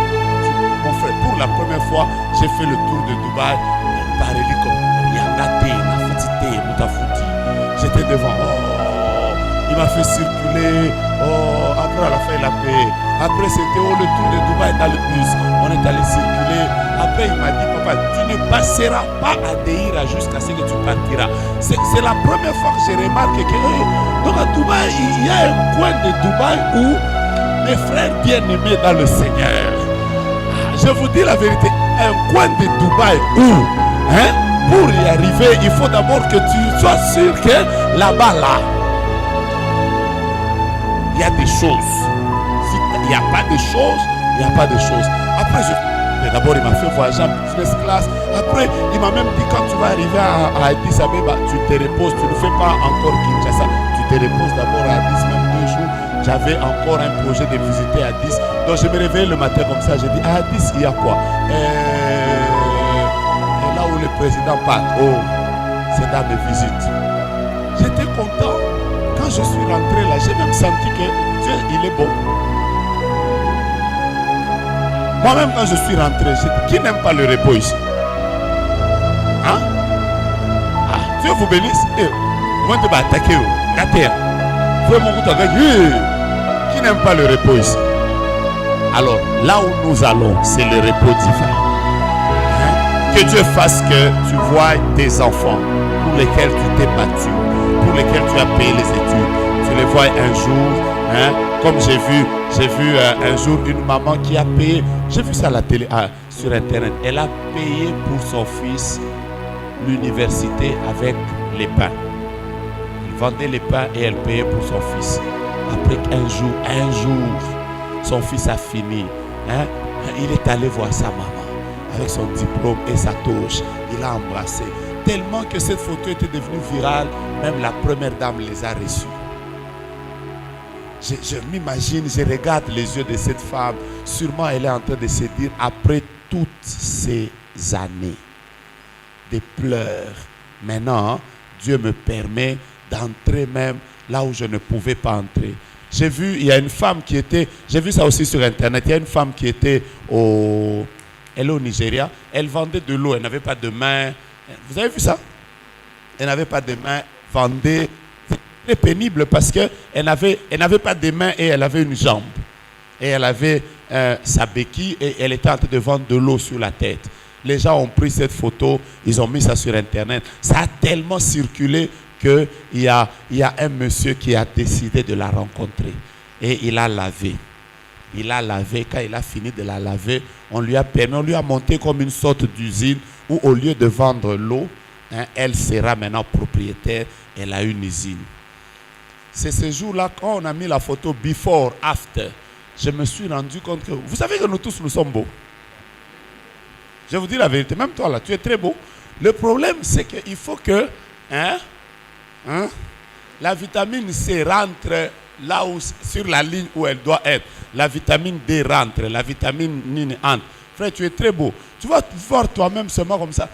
mon frère, pour la première fois, j'ai fait le tour de Dubaï par hélicoptère. Il y a Naté, Nafutité, Moutafuti. J'étais devant. Oh, il m'a fait circuler. Oh, après, à la fin, il a payé. Après, c'était le tour de Dubaï dans le bus. On est allé circuler. Après, il m'a dit, papa, tu ne passeras pas à Deira jusqu'à ce que tu partiras. C'est la première fois que j'ai remarqué que donc à Dubaï, il y a un coin de Dubaï où mes frères bien-aimés dans le Seigneur, je vous dis la vérité, un coin de Dubaï où, pour y arriver, il faut d'abord que tu sois sûr que là-bas, là, il y a des choses. Il n'y a pas de choses, il n'y a pas de choses. Après, d'abord, il m'a fait voyager en business class. Après, il m'a même dit, quand tu vas arriver à Addis Abeba, tu te reposes, tu ne fais pas encore Kinshasa, tu te reposes d'abord à Addis, même 2 jours. J'avais encore un projet de visiter Addis. Donc, je me réveille le matin comme ça, j'ai dit, à Addis, il y a quoi? Et là où le président part, c'est dans mes visites. J'étais content. Quand je suis rentré là, j'ai même senti que Dieu, il est bon. Moi-même, quand je suis rentré, j'ai dit, qui n'aime pas le repos ici? Hein? Dieu vous bénisse. Moi, je vais attaquer la terre. Qui n'aime pas le repos ici? Alors, là où nous allons, c'est le repos divin. Que Dieu fasse que tu vois tes enfants pour lesquels tu t'es battu, pour lesquels tu as payé les études, tu les vois un jour, hein, comme j'ai vu un jour une maman qui a payé, j'ai vu ça à la télé, sur internet, elle a payé pour son fils l'université avec les pains. Elle vendait les pains et elle payait pour son fils. Après un jour, son fils a fini. Hein, il est allé voir sa maman avec son diplôme et sa toche. Il a embrassé. Tellement que cette photo était devenue virale, même la première dame les a reçues. Je m'imagine, je regarde les yeux de cette femme. Sûrement, elle est en train de se dire, après toutes ces années de pleurs, maintenant, Dieu me permet d'entrer même là où je ne pouvais pas entrer. J'ai vu, il y a une femme qui était, j'ai vu ça aussi sur internet, il y a une femme qui était elle est au Nigeria, elle vendait de l'eau, elle n'avait pas de main. Vous avez vu ça? Elle n'avait pas de main, vendait. C'était très pénible parce qu'elle n'avait pas de main et elle avait une jambe. Et elle avait sa béquille et elle était en train de vendre de l'eau sur la tête. Les gens ont pris cette photo, ils ont mis ça sur internet. Ça a tellement circulé qu'il y a un monsieur qui a décidé de la rencontrer. Et il a lavé. Il a lavé. Quand il a fini de la laver, on lui a monté comme une sorte d'usine où au lieu de vendre l'eau, hein, elle sera maintenant propriétaire. Elle a une usine. C'est ce jour-là, quand on a mis la photo before, after, je me suis rendu compte que, vous savez que nous tous, nous sommes beaux. Je vous dis la vérité, même toi là, tu es très beau. Le problème, c'est qu'il faut que la vitamine C rentre là où, sur la ligne où elle doit être. La vitamine D rentre, la vitamine N entre. Frère, tu es très beau. Tu vas voir toi-même seulement comme ça.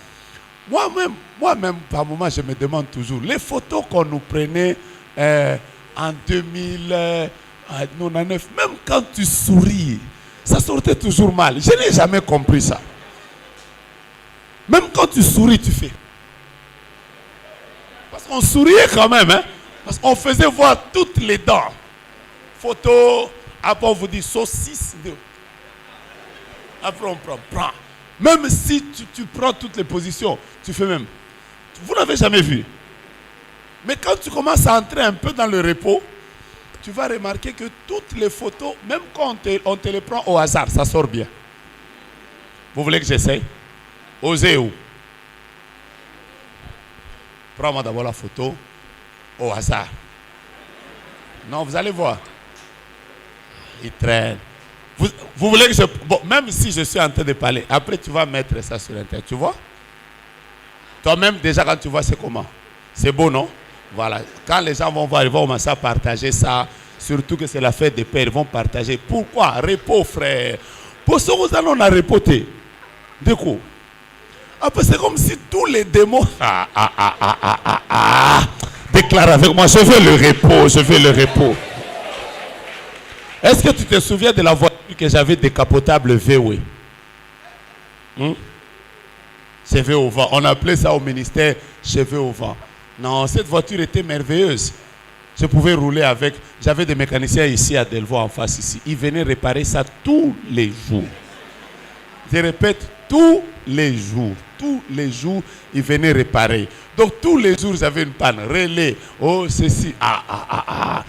Moi-même, par moment, je me demande toujours, les photos qu'on nous prenait en 2009, même quand tu souris, ça sortait toujours mal. Je n'ai jamais compris ça. Même quand tu souris, tu fais. Parce qu'on souriait quand même, hein. Parce qu'on faisait voir toutes les dents. Photo, après on vous dit saucisse. Après on prend. Même si tu prends toutes les positions, tu fais même. Vous n'avez jamais vu. Mais quand tu commences à entrer un peu dans le repos, tu vas remarquer que toutes les photos, même quand on te les prend au hasard, ça sort bien. Vous voulez que j'essaye? Osez où? Prends-moi d'abord la photo au hasard. Non, vous allez voir. Il traîne. Vous voulez que je... Bon, même si je suis en train de parler, après tu vas mettre ça sur Internet. Tu vois? Toi-même, déjà, quand tu vois, c'est comment? C'est beau, non? Voilà. Quand les gens vont voir, ils vont commencer à partager ça. Surtout que c'est la fête des pères. Ils vont partager. Pourquoi? Repos, frère. Pour ce que vous allons la repoter. Du coup. Après, c'est comme si tous les démons... Déclare avec moi, je veux le repos, je veux le repos. Est-ce que tu te souviens de la voiture que j'avais décapotable VW? Cheveux au vent. On appelait ça au ministère cheveux au vent. Non, cette voiture était merveilleuse. Je pouvais rouler avec. J'avais des mécaniciens ici à Delvaux en face ici. Ils venaient réparer ça tous les jours. Je répète, tous les jours. Tous les jours, ils venaient réparer. Donc tous les jours, j'avais une panne. Relais. Oh, ceci. Ah,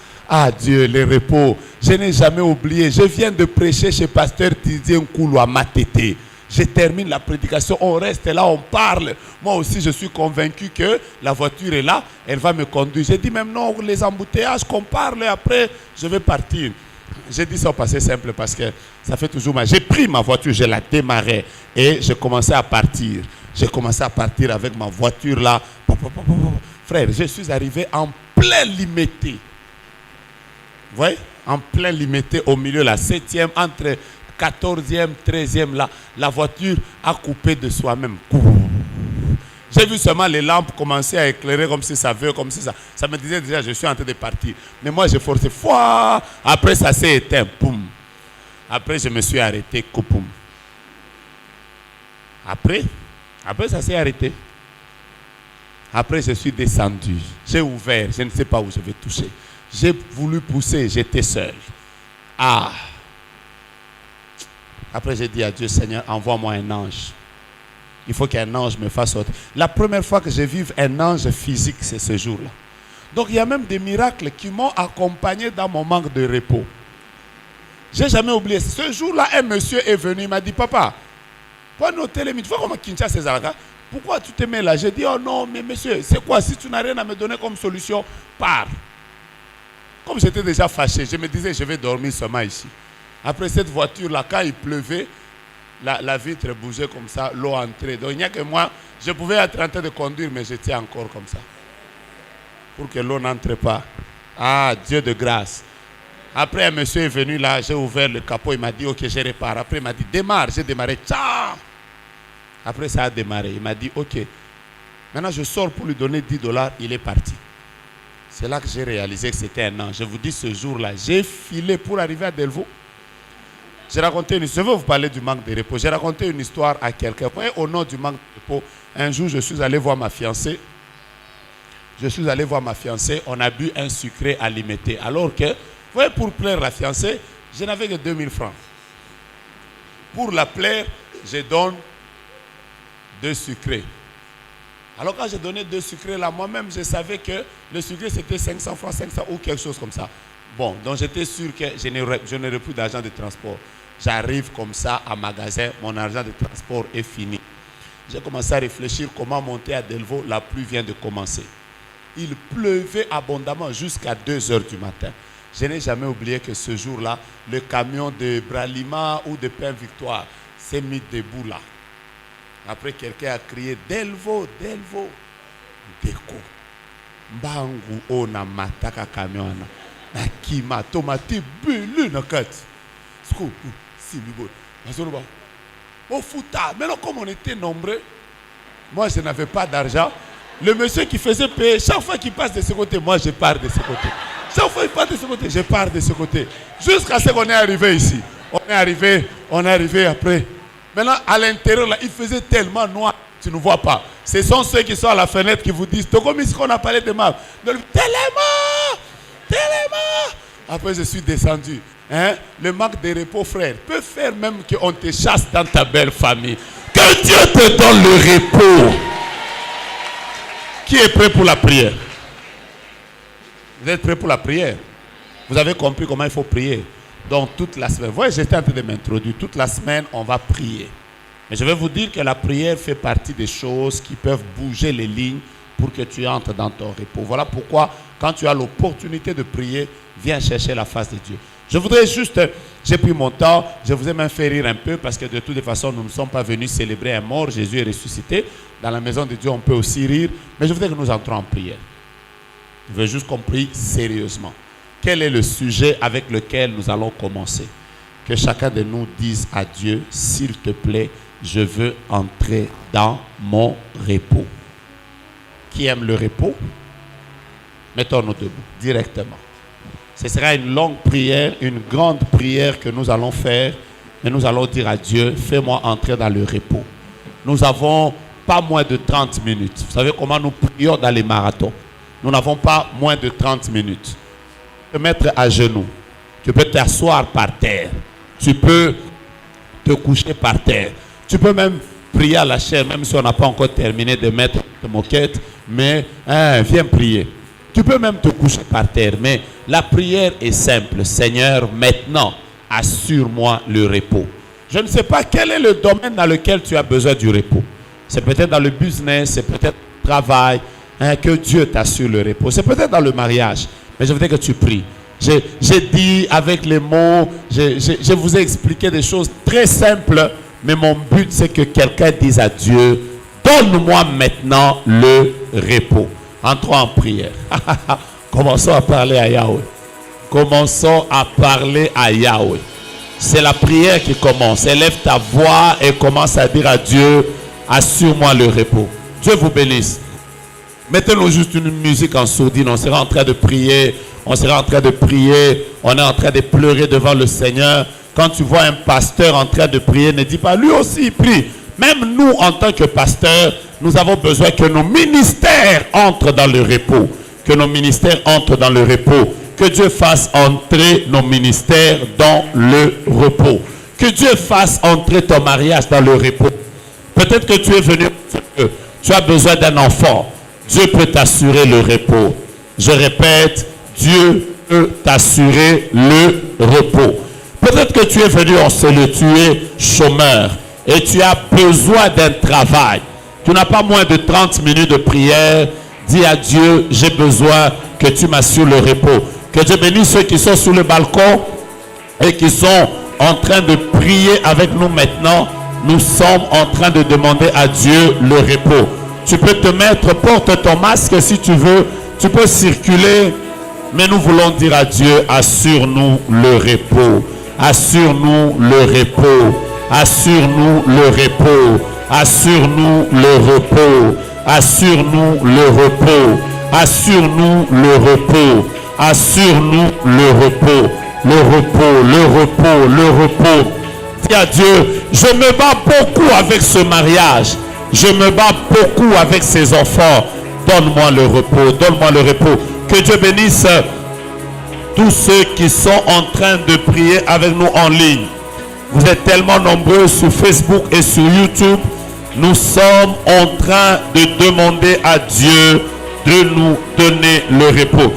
Dieu, le repos. Je n'ai jamais oublié. Je viens de prêcher chez Pasteur Didier Nkoulou à Matete. Je termine la prédication. On reste là, on parle. Moi aussi, je suis convaincu que la voiture est là. Elle va me conduire. J'ai dit même non, les embouteillages qu'on parle. Après, je vais partir. J'ai dit ça au passé simple parce que ça fait toujours mal. J'ai pris ma voiture, je la démarrais et j'ai commencé à partir. J'ai commencé à partir avec ma voiture là. Frère, je suis arrivé en plein limité. Vous voyez? En plein limité au milieu, la 7e, entre 14e, 13e, là, la voiture a coupé de soi-même. J'ai vu seulement les lampes commencer à éclairer comme si ça veut, comme si ça. Ça me disait déjà, je suis en train de partir. Mais moi, j'ai forcé. Fouah! Après, ça s'est éteint. Poum. Après, je me suis arrêté. Coupoum. Après, ça s'est arrêté. Après, je suis descendu. J'ai ouvert. Je ne sais pas où je vais toucher. J'ai voulu pousser. J'étais seul. Après, j'ai dit à Dieu, Seigneur, envoie-moi un ange. Il faut qu'un ange me fasse sortir. La première fois que je vive un ange physique, c'est ce jour-là. Donc il y a même des miracles qui m'ont accompagné dans mon manque de repos. J'ai jamais oublié. Ce jour-là, un monsieur est venu, il m'a dit, papa, pour noter les minutes, tu vois comment Kinshasa ces aragas, pourquoi tu te mets là? J'ai dit, oh non, mais monsieur, c'est quoi? Si tu n'as rien à me donner comme solution, pars. Comme j'étais déjà fâché, je me disais, je vais dormir seulement ici. Après cette voiture-là, quand il pleuvait, la vitre bougeait comme ça, l'eau entrait. Donc il n'y a que moi, je pouvais être en train de conduire, mais j'étais encore comme ça. Pour que l'eau n'entre pas. Ah, Dieu de grâce. Après, un monsieur est venu là, j'ai ouvert le capot, il m'a dit, ok, je répare. Après, il m'a dit, démarre, j'ai démarré. Tcha! Après, ça a démarré. Il m'a dit, ok, maintenant je sors pour lui donner $10, il est parti. C'est là que j'ai réalisé que c'était un an. Je vous dis, ce jour-là, j'ai filé pour arriver à Delvaux. J'ai raconté une histoire, je vais vous parler du manque de repos. J'ai raconté une histoire à quelqu'un. Au nom du manque de repos, un jour, je suis allé voir ma fiancée. On a bu un sucré à limiter. Alors que, vous voyez, pour plaire la fiancée, je n'avais que 2000 francs. Pour la plaire, je donne 2 sucrés. Alors quand j'ai donné 2 sucrés là, moi-même, je savais que le sucré c'était 500 francs, 500 ou quelque chose comme ça. Bon, donc j'étais sûr que je n'aurais plus d'argent de transport. J'arrive comme ça à magasin, mon argent de transport est fini. J'ai commencé à réfléchir comment monter à Delvaux, la pluie vient de commencer. Il pleuvait abondamment jusqu'à 2h du matin. Je n'ai jamais oublié que ce jour-là, le camion de Bralima ou de Pain Victoire s'est mis debout là. Après, quelqu'un a crié Delvaux, Delvaux. Deko. Mbangu ona mataka camion na kima tomate belu na kati. Siko si libo. Masoroba. Au fouta. Mais non, comme on était nombreux, moi je n'avais pas d'argent. Le monsieur qui faisait payer, chaque fois qu'il passe de ce côté, moi je pars de ce côté. Chaque fois qu'il passe de ce côté, je pars de ce côté. Jusqu'à ce qu'on est arrivé ici. On est arrivé après. Maintenant, à l'intérieur, là, il faisait tellement noir, tu ne vois pas. Ce sont ceux qui sont à la fenêtre qui vous disent, comme ici qu'on a parlé de mal. Téléma. Après, je suis descendu. Hein? Le manque de repos, frère, peut faire même qu'on te chasse dans ta belle famille. Que Dieu te donne le repos. Qui est prêt pour la prière? Vous êtes prêt pour la prière? Vous avez compris comment il faut prier? Donc toute la semaine, vous voyez, j'étais en train de m'introduire, toute la semaine, on va prier. Mais je vais vous dire que la prière fait partie des choses qui peuvent bouger les lignes pour que tu entres dans ton repos. Voilà pourquoi, quand tu as l'opportunité de prier, viens chercher la face de Dieu. Je voudrais juste, j'ai pris mon temps, je vous ai même fait rire un peu parce que de toute façon, nous ne sommes pas venus célébrer un mort, Jésus est ressuscité. Dans la maison de Dieu, on peut aussi rire, mais je voudrais que nous entrons en prière. Je veux juste qu'on prie sérieusement. Quel est le sujet avec lequel nous allons commencer? Que chacun de nous dise à Dieu, s'il te plaît, je veux entrer dans mon repos. Qui aime le repos? Mettons-nous debout, directement. Ce sera une longue prière, une grande prière que nous allons faire. Et nous allons dire à Dieu, fais-moi entrer dans le repos. Nous n'avons pas moins de 30 minutes. Vous savez comment nous prions dans les marathons? Nous n'avons pas moins de 30 minutes. Tu peux te mettre à genoux. Tu peux t'asseoir par terre. Tu peux te coucher par terre. Tu peux même prier à la chair, même si on n'a pas encore terminé de mettre ta moquette. Mais viens prier. Tu peux même te coucher par terre. Mais la prière est simple. Seigneur, maintenant, assure-moi le repos. Je ne sais pas quel est le domaine dans lequel tu as besoin du repos. C'est peut-être dans le business, c'est peut-être le travail. Que Dieu t'assure le repos. C'est peut-être dans le mariage. Mais je voudrais que tu pries. J'ai dit avec les mots, je vous ai expliqué des choses très simples. Mais mon but, c'est que quelqu'un dise à Dieu, donne-moi maintenant le repos. Entrons en prière. Commençons à parler à Yahweh. Commençons à parler à Yahweh. C'est la prière qui commence. Élève ta voix et commence à dire à Dieu, assure-moi le repos. Dieu vous bénisse. Mettez-nous juste une musique en sourdine. On sera en train de prier. On sera en train de prier. On est en train de pleurer devant le Seigneur. Quand tu vois un pasteur en train de prier, ne dis pas, lui aussi il prie. Même nous, en tant que pasteurs, nous avons besoin que nos ministères entrent dans le repos. Que nos ministères entrent dans le repos. Que Dieu fasse entrer nos ministères dans le repos. Que Dieu fasse entrer ton mariage dans le repos. Peut-être que tu es venu, tu as besoin d'un enfant. Dieu peut t'assurer le repos. Je répète, Dieu peut t'assurer le repos. Peut-être que tu es venu en cellule, tu es chômeur et tu as besoin d'un travail. Tu n'as pas moins de 30 minutes de prière. Dis à Dieu, j'ai besoin que tu m'assures le repos. Que Dieu bénisse ceux qui sont sur le balcon et qui sont en train de prier avec nous maintenant. Nous sommes en train de demander à Dieu le repos. Tu peux te mettre, porte ton masque si tu veux. Tu peux circuler. Mais nous voulons dire à Dieu, assure-nous le repos. Assure-nous le repos. Assure-nous le repos. Assure-nous le repos. Assure-nous le repos. Assure-nous le repos. Assure-nous le repos. Le repos, le repos, le repos. Dis à Dieu, je me bats beaucoup avec ce mariage. Je me bats beaucoup avec ces enfants. Donne-moi le repos, donne-moi le repos. Que Dieu bénisse tous ceux qui sont en train de prier avec nous en ligne. Vous êtes tellement nombreux sur Facebook et sur YouTube. Nous sommes en train de demander à Dieu de nous donner le repos.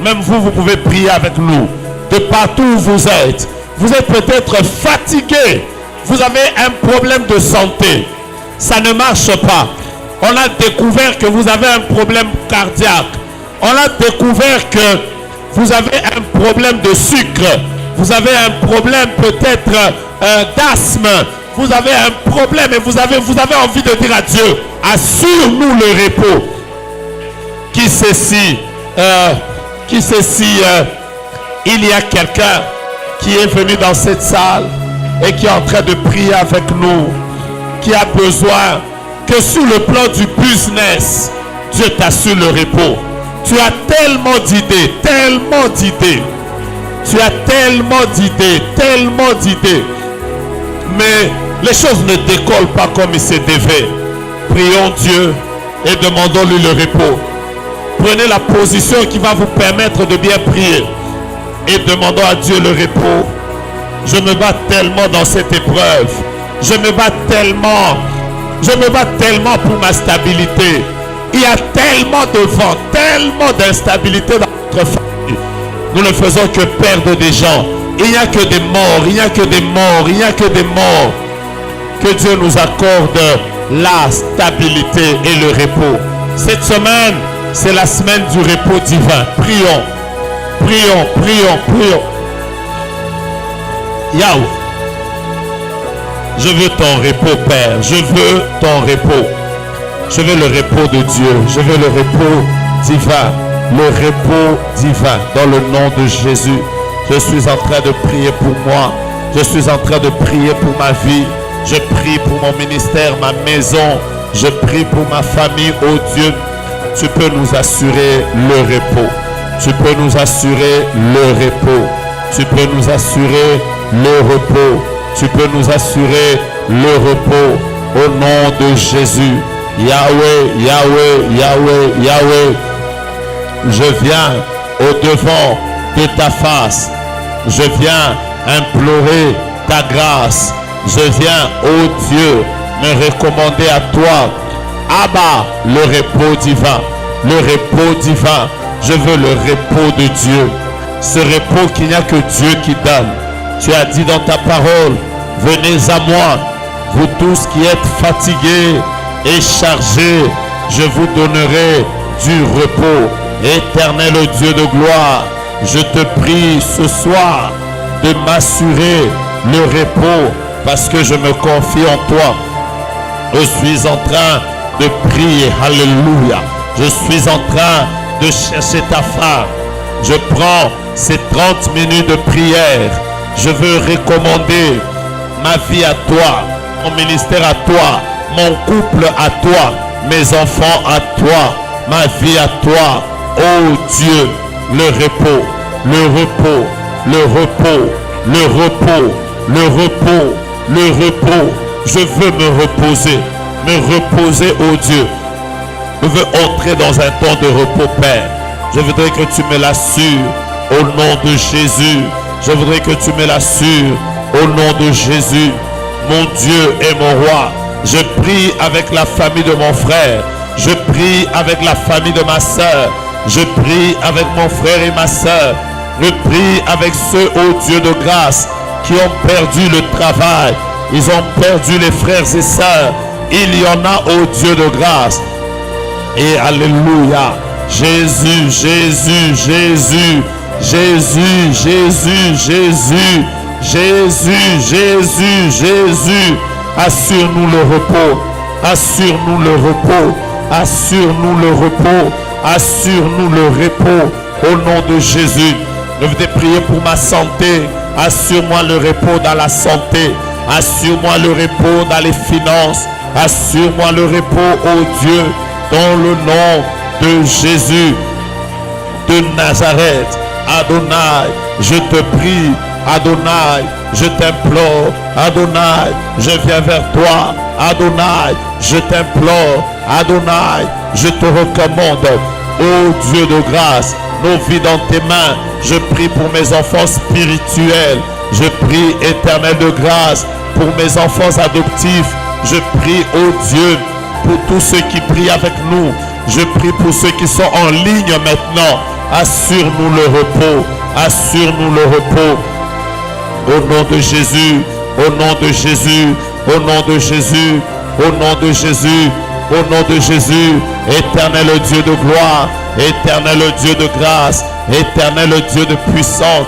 Même vous, vous pouvez prier avec nous. De partout où vous êtes. Vous êtes peut-être fatigué. Vous avez un problème de santé. Ça ne marche pas. On a découvert que vous avez un problème cardiaque. On a découvert que vous avez un problème de sucre. Vous avez un problème peut-être d'asthme. Vous avez un problème et vous avez envie de dire à Dieu, assure-nous le repos. Qui sait si il y a quelqu'un qui est venu dans cette salle et qui est en train de prier avec nous, qui a besoin que sur le plan du business, Dieu t'assure le repos. Tu as tellement d'idées, tellement d'idées. Tu as tellement d'idées, mais les choses ne décollent pas comme il se devait. Prions Dieu et demandons-lui le repos. Prenez la position qui va vous permettre de bien prier et demandons à Dieu le repos. Je me bats tellement dans cette épreuve. Je me bats tellement pour ma stabilité. Il y a tellement de vent, tellement d'instabilité dans notre famille. Nous ne faisons que perdre des gens. Il n'y a que des morts, il n'y a que des morts, il n'y a que des morts. Que Dieu nous accorde la stabilité et le repos. Cette semaine, c'est la semaine du repos divin. Prions, prions, prions, prions. Yahweh, je veux ton repos, Père. Je veux ton repos. Je veux le repos de Dieu. Je veux le repos divin. Le repos divin. Dans le nom de Jésus. Je suis en train de prier pour moi. Je suis en train de prier pour ma vie. Je prie pour mon ministère, ma maison. Je prie pour ma famille. Oh Dieu, tu peux nous assurer le repos. Tu peux nous assurer le repos. Tu peux nous assurer le repos. Tu peux nous assurer le repos. Au nom de Jésus. Yahweh, Yahweh, Yahweh, Yahweh. Je viens au devant de ta face. Je viens implorer ta grâce. Je viens, ô Dieu, me recommander à toi. Abba, le repos divin. Le repos divin. Je veux le repos de Dieu. Ce repos qu'il n'y a que Dieu qui donne. Tu as dit dans ta parole, venez à moi, vous tous qui êtes fatigués et chargés, je vous donnerai du repos. Éternel Dieu de gloire, je te prie ce soir de m'assurer le repos parce que je me confie en toi. Je suis en train de prier, alléluia. Je suis en train de chercher ta femme. Je prends ces 30 minutes de prière. Je veux recommander ma vie à toi, mon ministère à toi, mon couple à toi, mes enfants à toi, ma vie à toi. Oh Dieu, le repos, le repos, le repos, le repos, le repos, le repos. Je veux me reposer, oh Dieu. Je veux entrer dans un temps de repos, Père. Je voudrais que tu me l'assures au nom de Jésus. Je voudrais que tu me l'assures au nom de Jésus. Mon Dieu et mon roi, je prie avec la famille de mon frère. Je prie avec la famille de ma soeur. Je prie avec mon frère et ma soeur. Je prie avec ceux, ô Dieu de grâce, qui ont perdu le travail. Ils ont perdu les frères et sœurs. Il y en a, ô Dieu de grâce. Et alléluia. Jésus, Jésus, Jésus, Jésus, Jésus, Jésus, Jésus, Jésus, Jésus. Assure-nous le repos. Assure-nous le repos. Assure-nous le repos. Assure-nous le repos. Au nom de Jésus. Je vais prier pour ma santé. Assure-moi le repos dans la santé. Assure-moi le repos dans les finances. Assure-moi le repos, ô Dieu, dans le nom de Jésus de Nazareth. Adonai, je te prie. Adonai, je t'implore. Adonai, je viens vers toi. Adonai, je t'implore. Adonai, je te recommande. Ô Dieu de grâce, nos vies dans tes mains. Je prie pour mes enfants spirituels. Je prie, Éternel de grâce, pour mes enfants adoptifs. Je prie, ô Dieu, pour tous ceux qui prient avec nous. Je prie pour ceux qui sont en ligne maintenant. Assure-nous le repos. Assure-nous le repos. Au nom de Jésus, au nom de Jésus, au nom de Jésus, au nom de Jésus, au nom de Jésus, Éternel Dieu de gloire, Éternel Dieu de grâce, Éternel Dieu de puissance,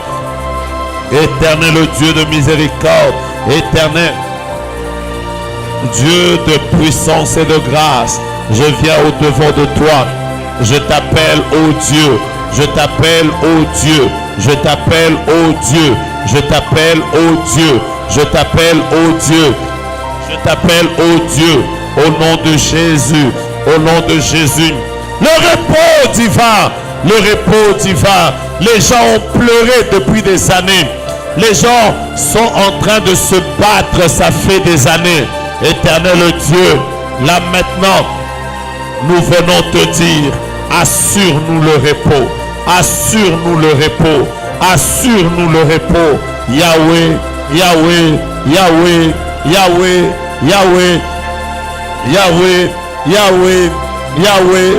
Éternel Dieu de miséricorde, Éternel Dieu de puissance et de grâce, je viens au-devant de toi. Je t'appelle, ô Dieu. Je t'appelle, ô Dieu. Je t'appelle, ô Dieu. Je t'appelle, ô Dieu. Je t'appelle, ô Dieu. Je t'appelle, ô Dieu. Au nom de Jésus. Au nom de Jésus. Le repos divin. Le repos divin. Les gens ont pleuré depuis des années. Les gens sont en train de se battre. Ça fait des années. Éternel Dieu, là maintenant, nous venons te dire, assure-nous le repos, assure-nous le repos, assure-nous le repos. Yahweh, Yahweh, Yahweh, Yahweh, Yahweh, Yahweh, Yahweh, Yahweh,